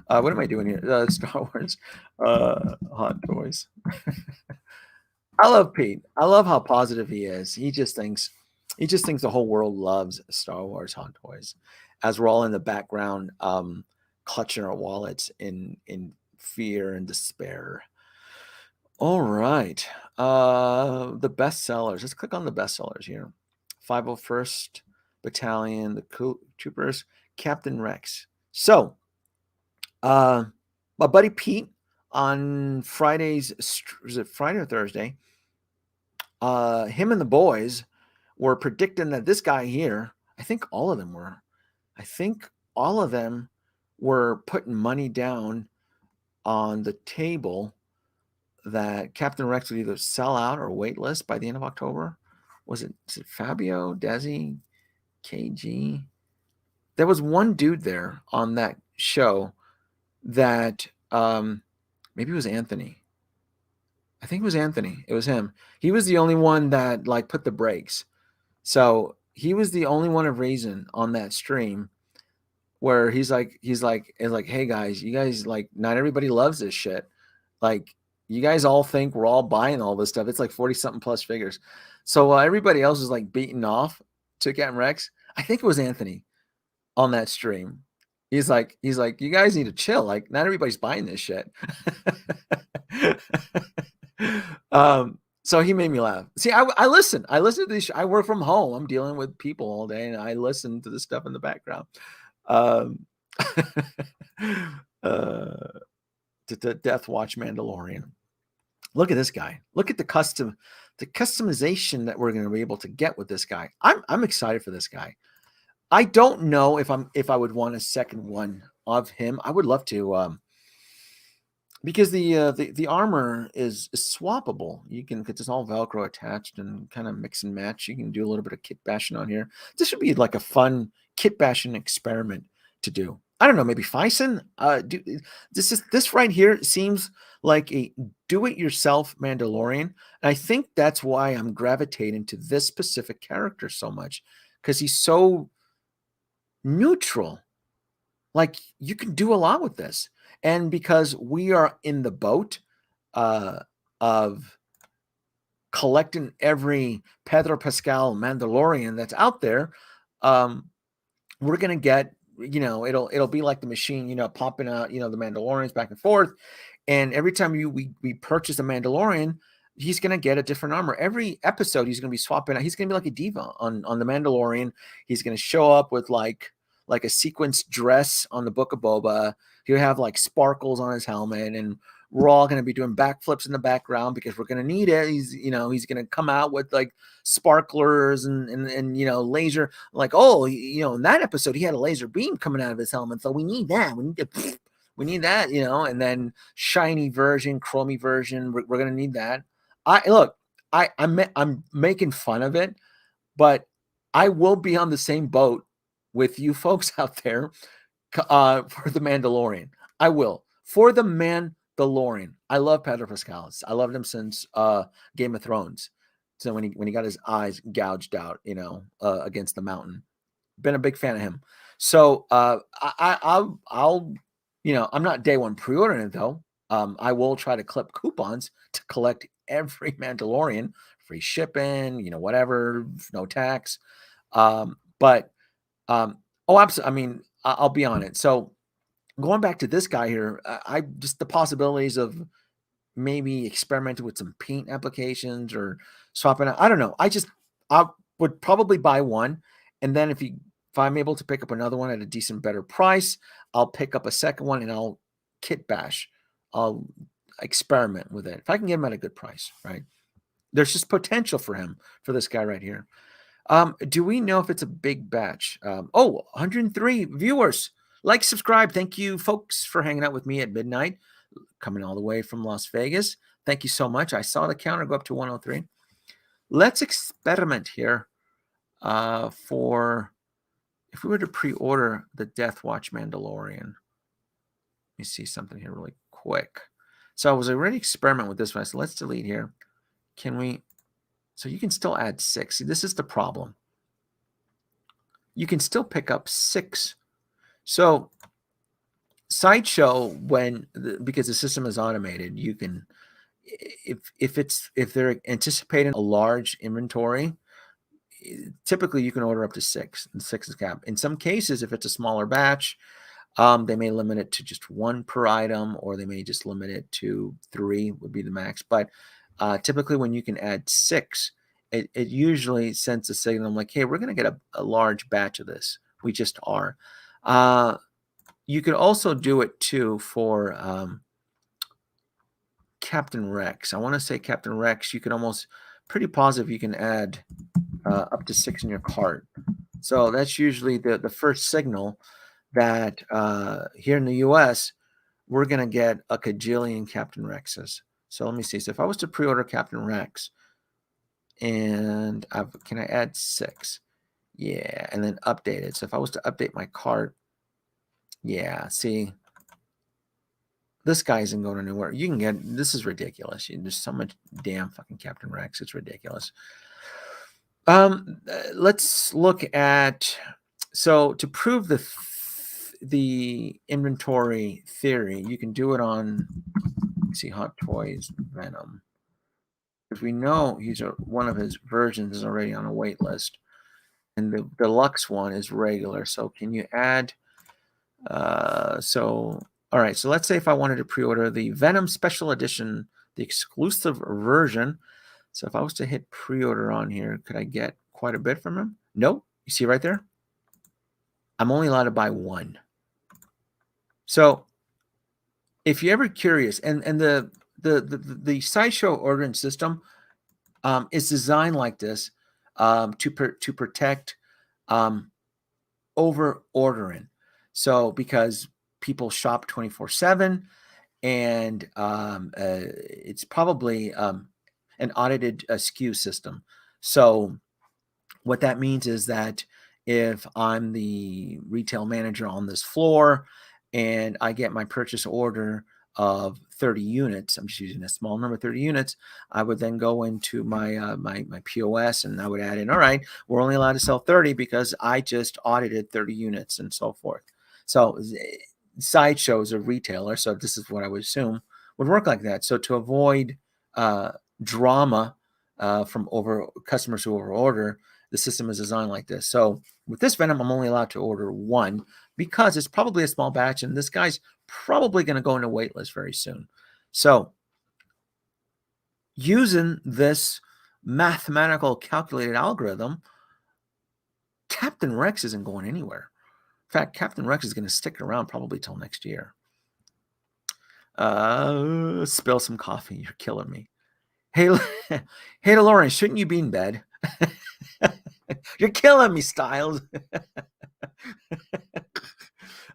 What am I doing here? Star Wars hot toys. I love Pete. I love how positive he is. He just thinks the whole world loves Star Wars hot toys, as we're all in the background clutching our wallets in fear and despair. All right. The bestsellers. Let's click on the bestsellers here. 501st Battalion, the Troopers, Captain Rex. So, my buddy Pete on Fridays, was it Friday or Thursday? Him and the boys were predicting that this guy here, I think all of them were putting money down on the table that Captain Rex would either sell out or waitlist by the end of October. Is it Fabio, Desi, KG? There was one dude there on that show that maybe it was Anthony. I think it was Anthony. It was him. He was the only one that like put the brakes. So he was the only one of reason on that stream where he's like, hey guys, you guys, like, not everybody loves this shit. Like, you guys all think we're all buying all this stuff. It's like 40 something plus figures. So everybody else is like beating off to Captain Rex. I think it was Anthony on that stream. He's like, you guys need to chill. Like, not everybody's buying this shit. So he made me laugh. See, I listen. I listen to these. I work from home. I'm dealing with people all day, and I listen to the stuff in the background. To Death Watch Mandalorian. Look at this guy. Look at the customization that we're going to be able to get with this guy. I'm excited for this guy. I don't know if I would want a second one of him. I would love to, because the armor is swappable. You can get this all Velcro attached and kind of mix and match. You can do a little bit of kit bashing on here. This should be like a fun kit bashing experiment to do. I don't know, maybe Feistin. This right here seems like a do-it-yourself Mandalorian. And I think that's why I'm gravitating to this specific character so much, because he's so neutral. Like, you can do a lot with this. And because we are in the boat of collecting every Pedro Pascal Mandalorian that's out there, we're going to get, it'll be like the machine, popping out, the Mandalorians back and forth. And every time we purchase a Mandalorian, he's going to get a different armor. Every episode, he's going to be swapping out. He's going to be like a diva on the Mandalorian. He's going to show up with like a sequenced dress on the Book of Boba. He'll have like sparkles on his helmet, and we're all going to be doing backflips in the background because we're going to need it. He's going to come out with like sparklers and laser, like, in that episode, he had a laser beam coming out of his helmet. So we need that. We need that, and then shiny version, chromy version. We're going to need that. I'm making fun of it, but I will be on the same boat with you folks out there for the Mandalorian. I will. For the Mandalorian. I love Pedro Pascal. I loved him since Game of Thrones. So when he got his eyes gouged out, against the mountain. Been a big fan of him. So I'll I'm not day one pre-ordering it though. I will try to clip coupons to collect every Mandalorian, free shipping, whatever, no tax. But absolutely. I mean, I'll be on it. So going back to this guy here, I just the possibilities of maybe experimenting with some paint applications or swapping out. I don't know. I would probably buy one, and then if I'm able to pick up another one at a decent, better price, I'll pick up a second one and I'll kit bash. I'll experiment with it if I can get him at a good price. Right? There's just potential for this guy right here. Do we know if it's a big batch? 103 viewers. Like, subscribe. Thank you, folks, for hanging out with me at midnight, coming all the way from Las Vegas. Thank you so much. I saw the counter go up to 103. Let's experiment here for if we were to pre-order the Death Watch Mandalorian. Let me see something here really quick. So I was already experimenting with this one. So let's delete here. Can we? So you can still add 6. See, this is the problem. You can still pick up 6. So Sideshow, because the system is automated, you can, if they're anticipating a large inventory, typically you can order up to 6, and 6 is cap. In some cases, if it's a smaller batch, they may limit it to just 1 per item, or they may just limit it to 3 would be the max. But typically when you can add 6, it usually sends a signal like, hey, we're going to get a large batch of this. We just are. You could also do it too for Captain Rex. I want to say Captain Rex, you can almost pretty positive you can add up to 6 in your cart. So that's usually the first signal that here in the US, we're going to get a cajillion Captain Rexes. So let me see. So if I was to pre-order Captain Rex, and can I add 6? Yeah, and then update it. So if I was to update my cart, yeah, see, this guy isn't going anywhere. You can get, this is ridiculous. There's so much damn fucking Captain Rex. It's ridiculous. Let's look at, so to prove the inventory theory, you can do it on, let's see, Hot Toys Venom. Because we know one of his versions is already on a wait list, and the deluxe one is regular. So can you add? All right. So let's say if I wanted to pre-order the Venom Special Edition, the exclusive version. So if I was to hit pre-order on here, could I get quite a bit from him? Nope. You see right there? I'm only allowed to buy 1. So if you're ever curious, and the Sideshow ordering system is designed like this to protect over ordering. So because people shop 24/7, and it's probably an audited SKU system. So what that means is that if I'm the retail manager on this floor and I get my purchase order of 30 units, I'm just using a small number, 30 units, I would then go into my my POS and I would add in, all right, we're only allowed to sell 30 because I just audited 30 units and so forth. So Sideshow's a retailer, so this is what I would assume would work like that. So to avoid drama from customers who overorder, the system is designed like this. So with this Venom, I'm only allowed to order 1 because it's probably a small batch, and this guy's probably going to go into wait list very soon. So using this mathematical calculated algorithm, Captain Rex isn't going anywhere. In fact, Captain Rex is going to stick around probably till next year. Spill some coffee. You're killing me. Hey, Lauren, shouldn't you be in bed? You're killing me, Styles.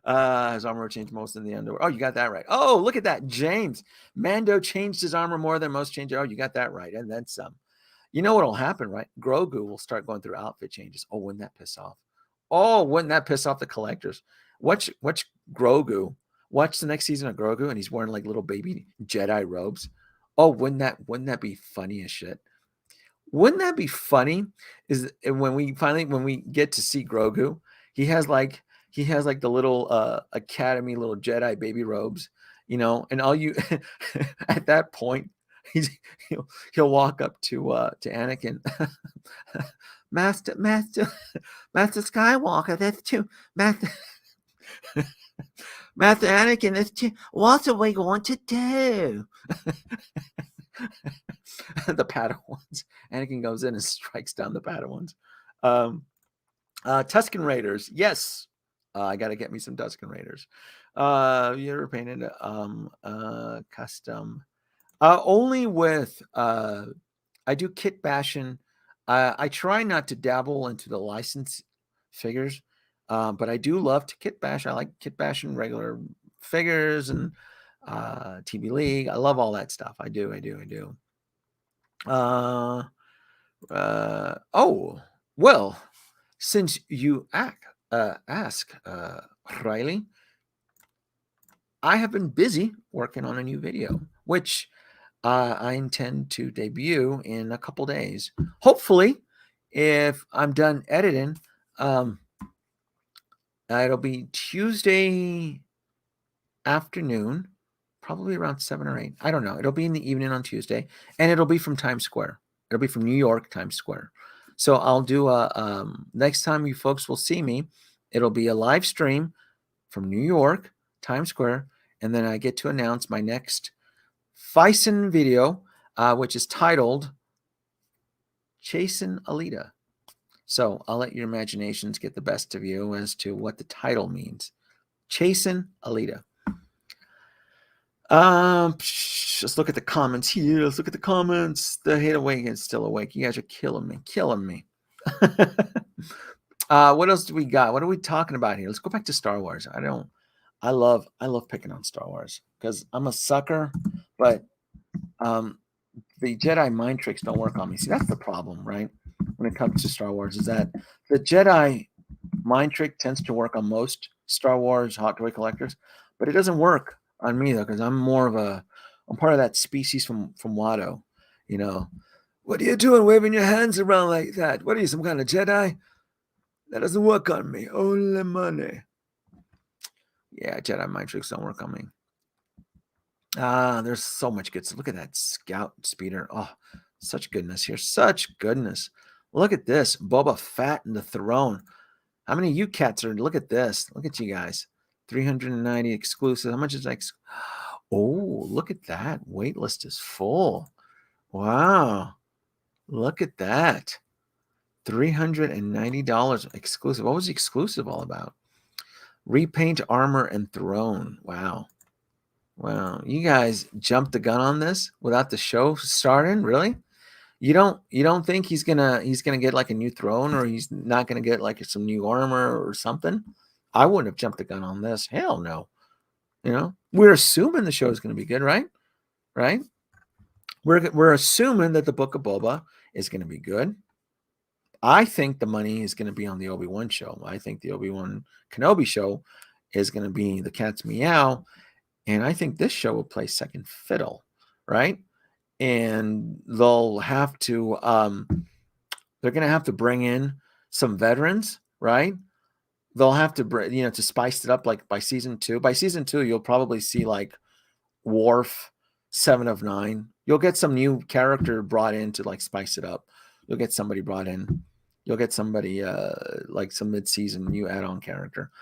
His armor changed most in the underwear. Oh, you got that right. Oh, look at that. James. Mando changed his armor more than most change. Oh, you got that right. And then some. You know what will happen, right? Grogu will start going through outfit changes. Oh, wouldn't that piss off? Oh, wouldn't that piss off the collectors? Watch Grogu. Watch the next season of Grogu, and he's wearing like little baby Jedi robes. Oh, wouldn't that be funny as shit? Wouldn't that be funny? Is when we get to see Grogu, he has like the little academy little Jedi baby robes, and all you at that point he's he'll walk up to Anakin. Master Skywalker, that's too Master Master Anakin, that's too, what are we going to do? The Padawans. Anakin goes in and strikes down the Padawans. Tusken Raiders. Yes. I got to get me some Tusken Raiders. You ever painted custom? Only with I do kit bashing. I try not to dabble into the license figures, but I do love to kit bash. I like kit bashing regular figures and TB League. I love all that stuff. I do. Oh, well, since you ask, Riley, I have been busy working on a new video, which I intend to debut in a couple days. Hopefully, if I'm done editing, it'll be Tuesday afternoon, probably around 7 or 8. I don't know. It'll be in the evening on Tuesday, and it'll be from Times Square. It'll be from New York, Times Square. So I'll do next time you folks will see me, it'll be a live stream from New York, Times Square, and then I get to announce my next Fison video, which is titled Chasing Alita. So I'll let your imaginations get the best of you as to what the title means. Chasing Alita. Let's look at the comments here. Let's look at the comments. The hate awake is still awake. You guys are killing me. What else do we got? What are we talking about here? Let's go back to Star Wars. I love picking on Star Wars because I'm a sucker, but the Jedi mind tricks don't work on me. See, that's the problem, right? When it comes to Star Wars, is that the Jedi mind trick tends to work on most Star Wars hot toy collectors, but it doesn't work on me though, because I'm part of that species from Watto. What are you doing waving your hands around like that? What are you, some kind of Jedi? That doesn't work on me. Only money. Yeah, Jedi mind tricks don't work on me. There's so much good stuff. Look at that scout speeder. Oh, such goodness here. Such goodness. Look at this. Boba Fett and the throne. How many you cats are? Look at this. Look at you guys. 390 exclusive. How much is that? Oh, look at that. Waitlist is full. Wow. Look at that. $390 exclusive. What was the exclusive all about? Repaint armor and throne. Wow. You guys jumped the gun on this without the show starting? Really? You don't think he's gonna get like a new throne, or he's not gonna get like some new armor or something? I wouldn't have jumped the gun on this. Hell no. We're assuming the show is gonna be good, right? Right? We're assuming that the Book of Boba is gonna be good. I think the money is gonna be on the Obi-Wan show. I think the Obi-Wan Kenobi show is gonna be the cat's meow, and I think this show will play second fiddle, right? And they'll have to they're going to have to bring in some veterans, right? They'll have to bring, to spice it up. Like by season 2 you'll probably see like Worf, 7 of 9. You'll get some new character brought in to like spice it up. You'll get somebody brought in. You'll get somebody like some mid-season new add-on character.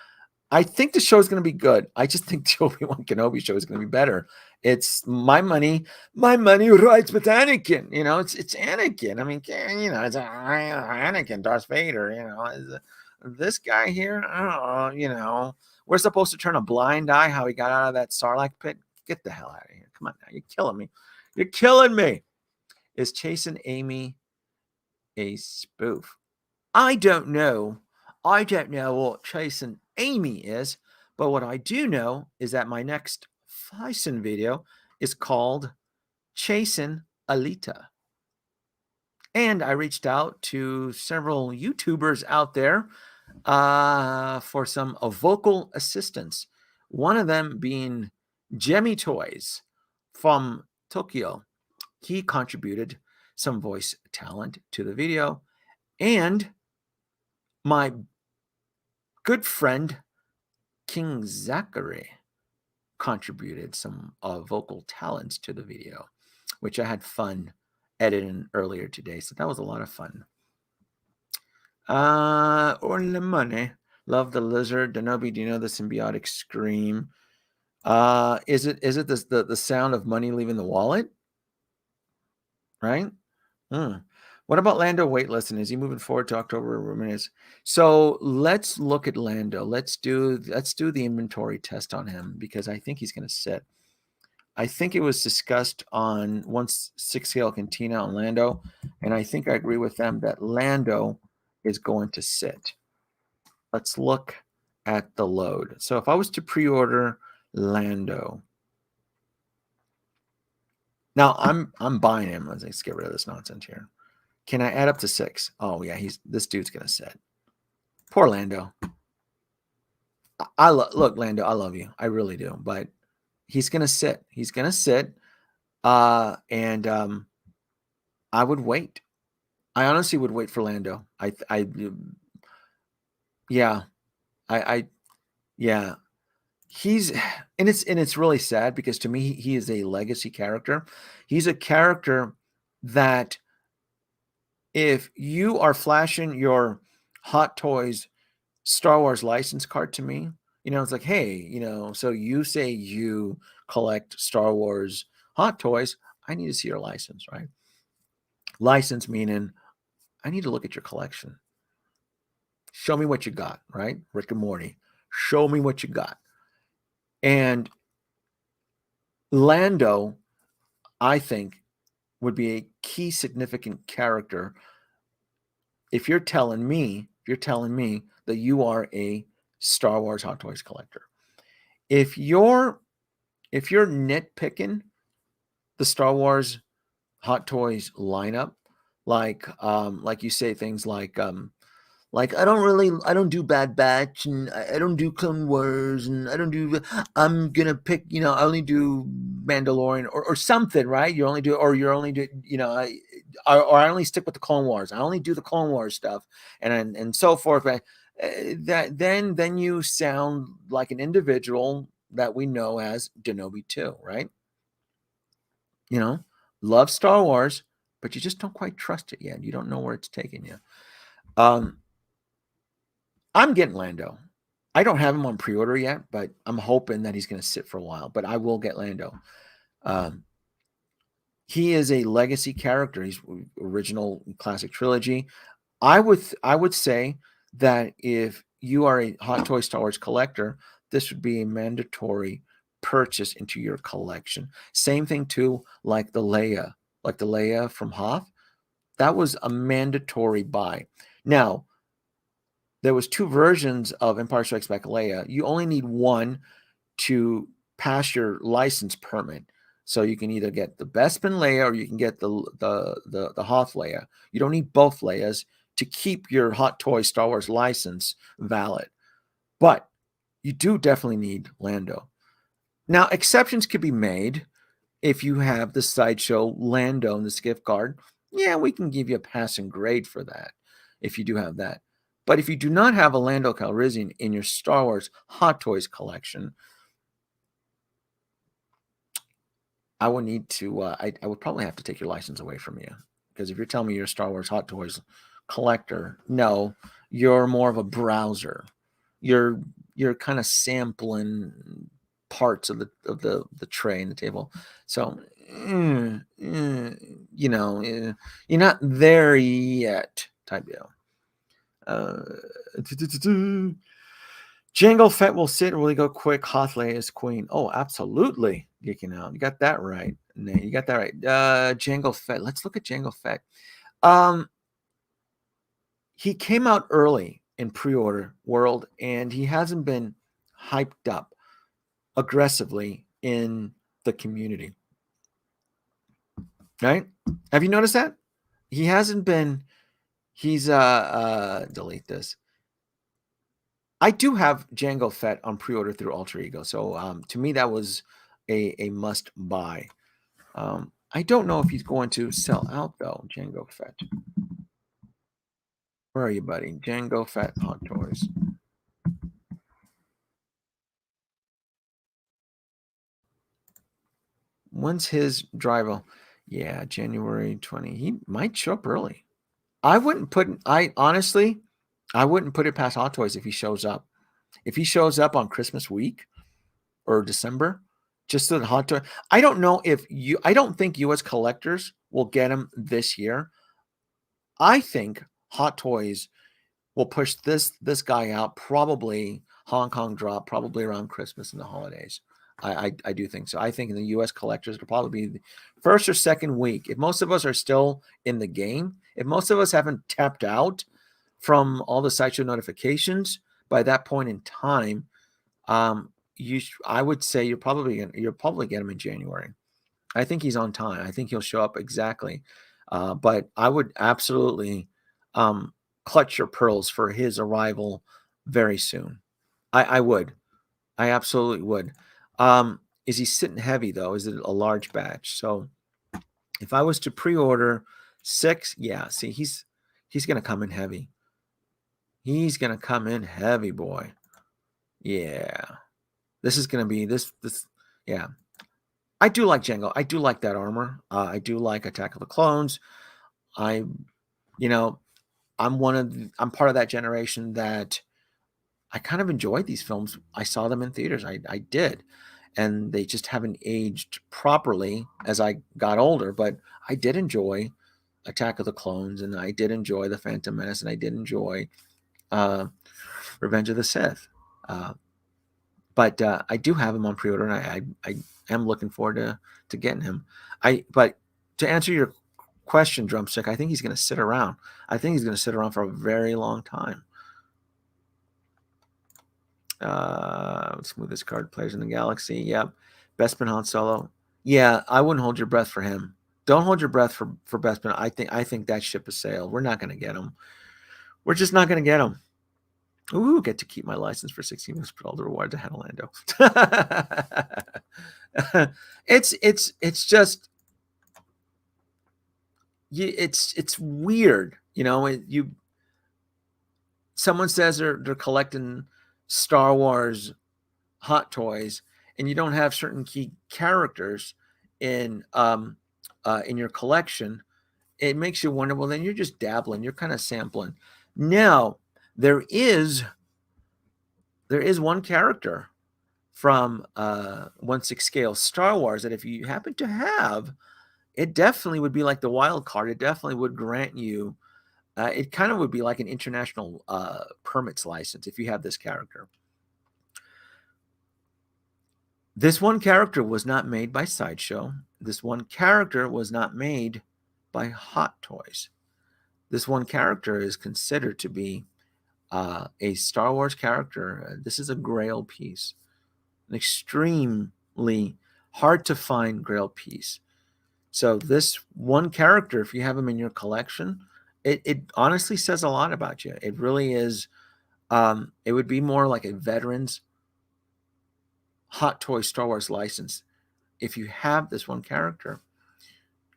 I think the show is going to be good. I just think the Obi-Wan Kenobi show is going to be better. It's my money rides with Anakin. It's Anakin. I mean, it's Anakin, Darth Vader. This guy here, I don't know, we're supposed to turn a blind eye how he got out of that Sarlacc pit. Get the hell out of here. Come on now. You're killing me. You're killing me. Is Chasing Amy a spoof? I don't know what Chasing Amy is, but what I do know is that my next Fison video is called Chasing Alita. And I reached out to several YouTubers out there for some vocal assistance. One of them being Jemmy Toys from Tokyo. He contributed some voice talent to the video. And my good friend King Zachary contributed some vocal talents to the video, which I had fun editing earlier today. So that was a lot of fun. Or the money. Love the lizard. Denobi, do you know the symbiotic scream? Is it the sound of money leaving the wallet? Right? What about Lando Waitlist? And is he moving forward to October? So let's look at Lando. Let's do the inventory test on him, because I think he's going to sit. I think it was discussed on 6 scale Cantina on Lando, and I think I agree with them that Lando is going to sit. Let's look at the load. So if I was to pre-order Lando, now I'm buying him. Let's get rid of this nonsense here. Can I add up to 6? Oh yeah, this dude's gonna sit. Poor Lando. Look, Lando, I love you, I really do, but he's gonna sit. He's gonna sit, and I would wait. I honestly would wait for Lando. Yeah. He's and it's really sad, because to me he is a legacy character. He's a character that if you are flashing your Hot Toys Star Wars license card to me, it's like, hey, so you say you collect Star Wars Hot Toys, I need to see your license, right? License meaning I need to look at your collection. Show me what you got, right? Rick and Morty. Show me what you got. And Lando, I think, would be a key significant character if you're telling me that you are a Star Wars Hot Toys collector. If you're nitpicking the Star Wars Hot Toys lineup, like you say things like I don't do Bad Batch, and I don't do Clone Wars, and I'm gonna pick, I only do Mandalorian or something, right? You only do, or I only stick with the Clone Wars. I only do the Clone Wars stuff, and so forth. But then you sound like an individual that we know as Denobi 2, right? Love Star Wars, but you just don't quite trust it yet. You don't know where it's taking you. I'm getting Lando. I don't have him on pre-order yet, but I'm hoping that he's going to sit for a while. But I will get Lando. He is a legacy character. He's original classic trilogy. I would say that if you are a Hot Toy Star Wars collector, this would be a mandatory purchase into your collection. Same thing too, like the Leia from Hoth. That was a mandatory buy. Now, there was 2 versions of Empire Strikes Back Leia. You only need one to pass your license permit. So you can either get the Bespin Leia or you can get the Hoth Leia. You don't need both Leias to keep your Hot Toy Star Wars license valid. But you do definitely need Lando. Now, exceptions could be made if you have the Sideshow Lando in the gift card. Yeah, we can give you a passing grade for that if you do have that. But if you do not have a Lando Calrissian in your Star Wars Hot Toys collection, I would need to. I would probably have to take your license away from you, because if you're telling me you're a Star Wars Hot Toys collector, no, you're more of a browser. You're kind of sampling parts of the tray and the table. So you're not there yet, type deal. Jango Fett will sit or will he go quick? Hothleia is queen. Oh, absolutely. Geeking out. You got that right. You got that right. Jango Fett. Let's look at Jango Fett. He came out early in pre-order world, and he hasn't been hyped up aggressively in the community. Right? Have you noticed that? He hasn't been. He's delete this. I do have Jango Fett on pre-order through Alter Ego, so to me that was a must buy. I don't know if he's going to sell out though. Jango Fett, where are you, buddy? Jango Fett Hot Toys. When's his drive? Yeah, January 20. He might show up early. I wouldn't put it past Hot Toys if he shows up. If he shows up on Christmas week or December, just so the Hot Toy. I don't think US collectors will get him this year. I think Hot Toys will push this guy out, probably Hong Kong drop, probably around Christmas and the holidays. I do think so. I think in the U.S. collectors, it'll probably be the first or second week. If most of us are still in the game, if most of us haven't tapped out from all the sideshow notifications by that point in time, I would say you'll probably get him in January. I think he's on time. I think he'll show up exactly. But I would absolutely clutch your pearls for his arrival very soon. I would. I absolutely would. Is he sitting heavy though? Is it a large batch? So if I was to pre-order 6, yeah, see, he's gonna come in heavy. He's gonna come in heavy, boy. Yeah. This is gonna be this, yeah. I do like Jango. I do like that armor. I do like Attack of the Clones. I'm part of that generation that I kind of enjoyed these films. I saw them in theaters. I did. And they just haven't aged properly as I got older. But I did enjoy Attack of the Clones, and I did enjoy The Phantom Menace, and I did enjoy Revenge of the Sith. But I do have him on pre-order, and I am looking forward to getting him. But to answer your question, Drumstick, I think he's going to sit around. I think he's going to sit around for a very long time. Smoothest card players in the galaxy. Yep. Bespin Han Solo. Yeah, I wouldn't hold your breath for him. Don't hold your breath for Bespin. I think that ship has sailed. We're not going to get him. We're just not going to get him. Ooh, get to keep my license for 16 months, but all the rewards I had Lando. It's just it's weird, someone says they're collecting Star Wars Hot Toys, and you don't have certain key characters in your collection. It makes you wonder, well, then you're just dabbling, you're kind of sampling. Now, there is one character from 1/6 scale Star Wars that if you happen to have, it definitely would be like the wild card. It definitely would grant you, it kind of would be like an international permits license if you have this character. This one character was not made by Sideshow. This one character was not made by Hot Toys. This one character is considered to be a Star Wars character. This is a Grail piece, an extremely hard to find Grail piece. So this one character, if you have him in your collection, it honestly says a lot about you. It really is. It would be more like a veteran's Hot Toy Star Wars license if you have this one character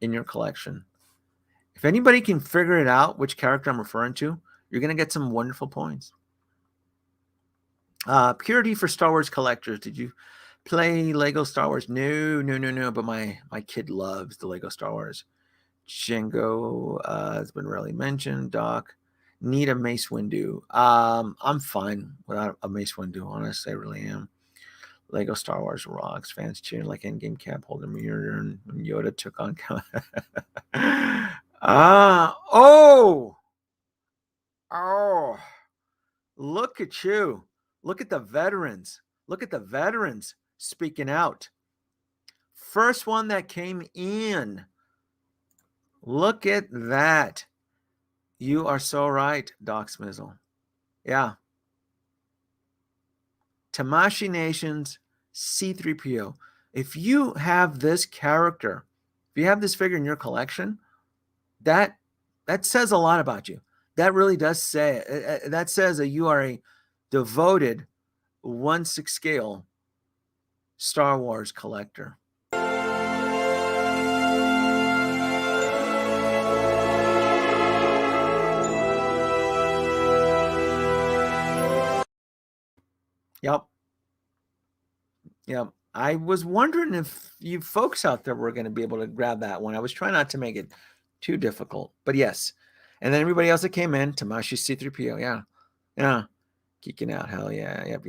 in your collection. If anybody can figure it out which character I'm referring to, you're going to get some wonderful points. Purity for Star Wars collectors. Did you play Lego Star Wars? No. But my kid loves the Lego Star Wars. Jango has been rarely mentioned. Doc, need a Mace Windu. I'm fine without a Mace Windu. Honestly, I really am. Lego Star Wars rocks. Fans cheering like Endgame cap holder mirror and Yoda took on. Oh, look at you. Look at the veterans. Look at the veterans speaking out. First one that came in. Look at that. You are so right, Doc Smizzle. Yeah. Tamashii Nations C-3PO. If you have this character, if you have this figure in your collection, that says a lot about you. That really does say, that says that you are devoted 1/6 scale Star Wars collector. Yep. Yep. I was wondering if you folks out there were going to be able to grab that one. I was trying not to make it too difficult, but yes. And then everybody else that came in, Tamashi C3PO, yeah. Yeah. Geeking out, hell yeah. Yep.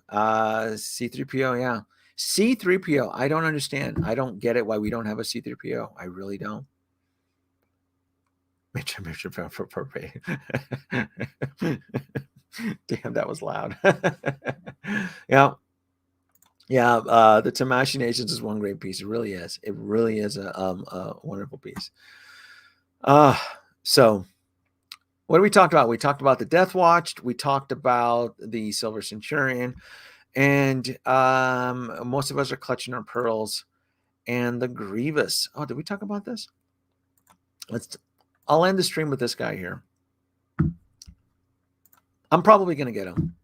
C3PO, yeah. C3PO, I don't understand. I don't get it why we don't have a C3PO. I really don't. Damn, that was loud. Yeah. Yeah, the Tamashi Nations is one great piece. It really is. It really is a wonderful piece. So what did we talk about? We talked about the Death Watch. We talked about the Silver Centurion. And most of us are clutching our pearls. And the Grievous. Oh, did we talk about this? I'll end the stream with this guy here. I'm probably going to get him.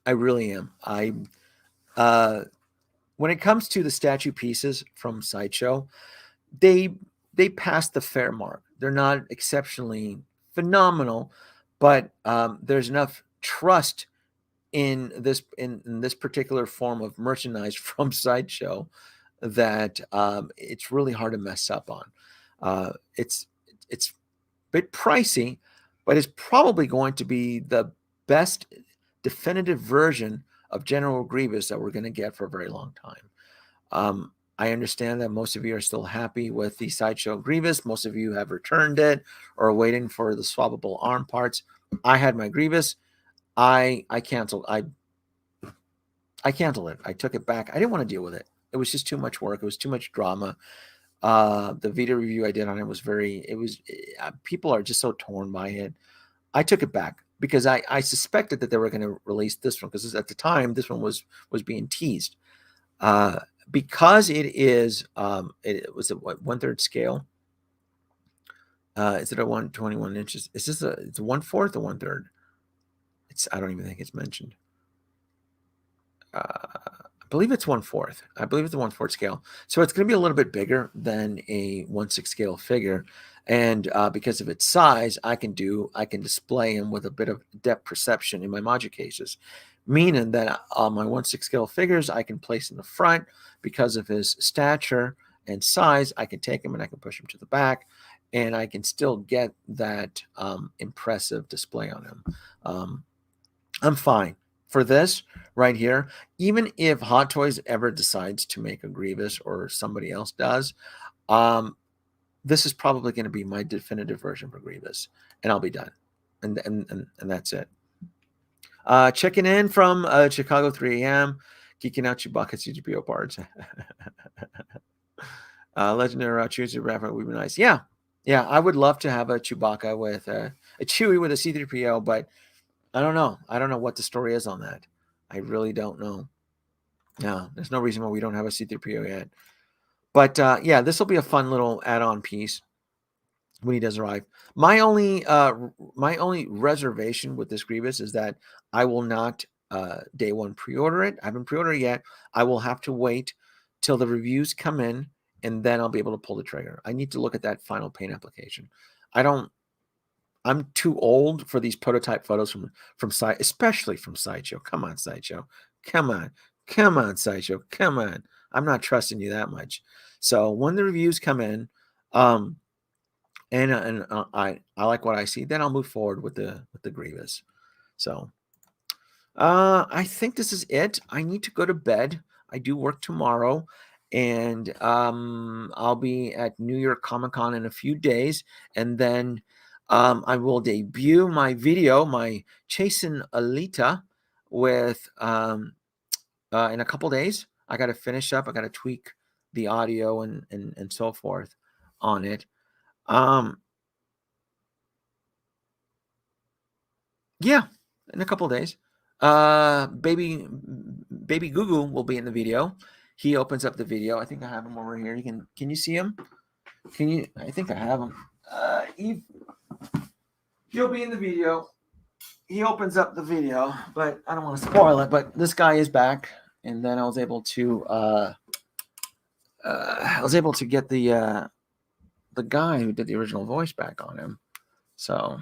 I really am. When it comes to the statue pieces from Sideshow, they pass the fair mark. They're not exceptionally phenomenal, but there's enough trust in this particular form of merchandise from Sideshow that it's really hard to mess up on. It's a bit pricey, but it's probably going to be the best definitive version of General Grievous that we're going to get for a very long time. I understand that most of you are still happy with the Sideshow Grievous. Most of you have returned it or are waiting for the swappable arm parts. I had my Grievous. I canceled. I canceled it. I took it back. I didn't want to deal with it. It was just too much work. It was too much drama. The Vita review I did on it was people are just so torn by it. I took it back because I suspected that they were going to release this one because at the time this one was being teased. Because it is it was a 1/3 scale. Is it a 121 inches? Is this it's a 1/4 or 1/3? I don't even think it's mentioned. I believe it's 1/4. I believe it's a 1/4 scale. So it's going to be a little bit bigger than a 1/6 scale figure. And because of its size, I can display him with a bit of depth perception in my module cases, meaning that my 1/6 scale figures I can place in the front because of his stature and size. I can take him and I can push him to the back, and I can still get that impressive display on him. I'm fine for this right here. Even if Hot Toys ever decides to make a Grievous or somebody else does, this is probably going to be my definitive version for Grievous, and I'll be done. And that's it. Checking in from Chicago 3 a.m. Geeking out Chewbacca CGPO parts. Legendary Choosy Rapper would be nice. Yeah, I would love to have a Chewbacca with a Chewie with a C3PO, but I don't know. I don't know what the story is on that. I really don't know. No, there's no reason why we don't have a C3PO yet. But yeah, this will be a fun little add-on piece when he does arrive. My only reservation with this Grievous is that I will not day one pre-order it. I haven't pre-ordered it yet. I will have to wait till the reviews come in, and then I'll be able to pull the trigger. I need to look at that final paint application. I'm too old for these prototype photos from especially from Sideshow. Come on, Sideshow. Come on, Sideshow. Come on. I'm not trusting you that much. So when the reviews come in, and I like what I see, then I'll move forward with the Grievous. So I think this is it. I need to go to bed. I do work tomorrow, and I'll be at New York Comic-Con in a few days, and then I will debut my video, my Chasing Alita, with in a couple days. I got to finish up. I got to tweak the audio and so forth on it. Yeah, in a couple days. Baby Gugu will be in the video. He opens up the video. I think I have him over here. Can you see him? I think I have him. Eve. He'll be in the video. he opens up the video, but I don't want to spoil it. But this guy is back, and then I was able to get the guy who did the original voice back on him. So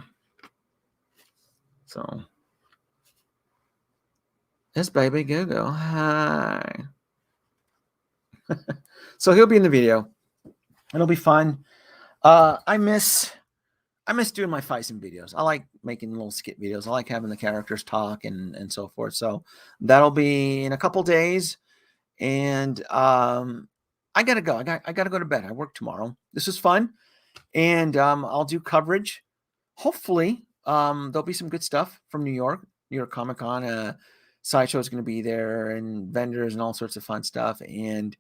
this baby Google, hi. So he'll be in the video. It'll be fun. I miss doing my Faison videos. I like making little skit videos. I like having the characters talk and so forth. So that'll be in a couple days. And I gotta go. I gotta go to bed. I work tomorrow. This is fun. And I'll do coverage. Hopefully, there'll be some good stuff from New York Comic-Con. Sideshow is going to be there, and vendors and all sorts of fun stuff. And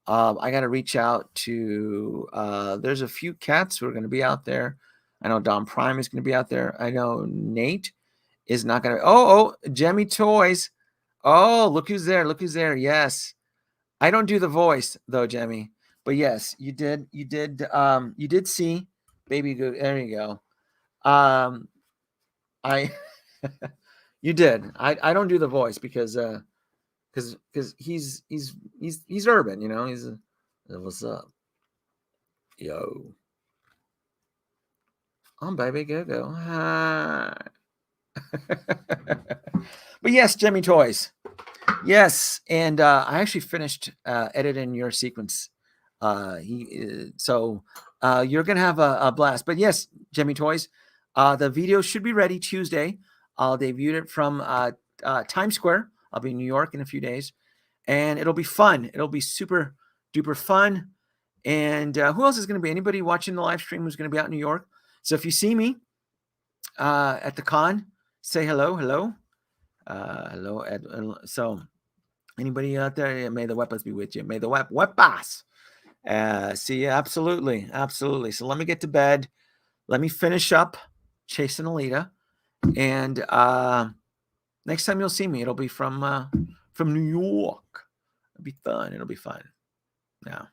I got to reach out to, there's a few cats who are going to be out there. I know Don Prime is going to be out there. I know Nate is not going to. Oh, Jemmy Toys. Oh, look who's there. Look who's there. Yes. I don't do the voice though, Jemmy. But yes, you did see Baby Goo. There you go. You did. I don't do the voice because he's urban, you know. He's what's up, yo. I'm Baby Go. Hi. But yes, Jimmy Toys. Yes, and I actually finished editing your sequence. So you're gonna have a blast. But yes, Jimmy Toys, the video should be ready Tuesday. I'll debut it from Times Square. I'll be in New York in a few days, and it'll be fun. It'll be super duper fun. And who else is going to be? Anybody watching the live stream who's going to be out in New York? So if you see me at the con, say hello, hello. So anybody out there, may the weapons be with you. May the weapons. See you. Absolutely. So let me get to bed. Let me finish up chasing Alita. And next time you'll see me, it'll be from New York. It'll be fun. Yeah.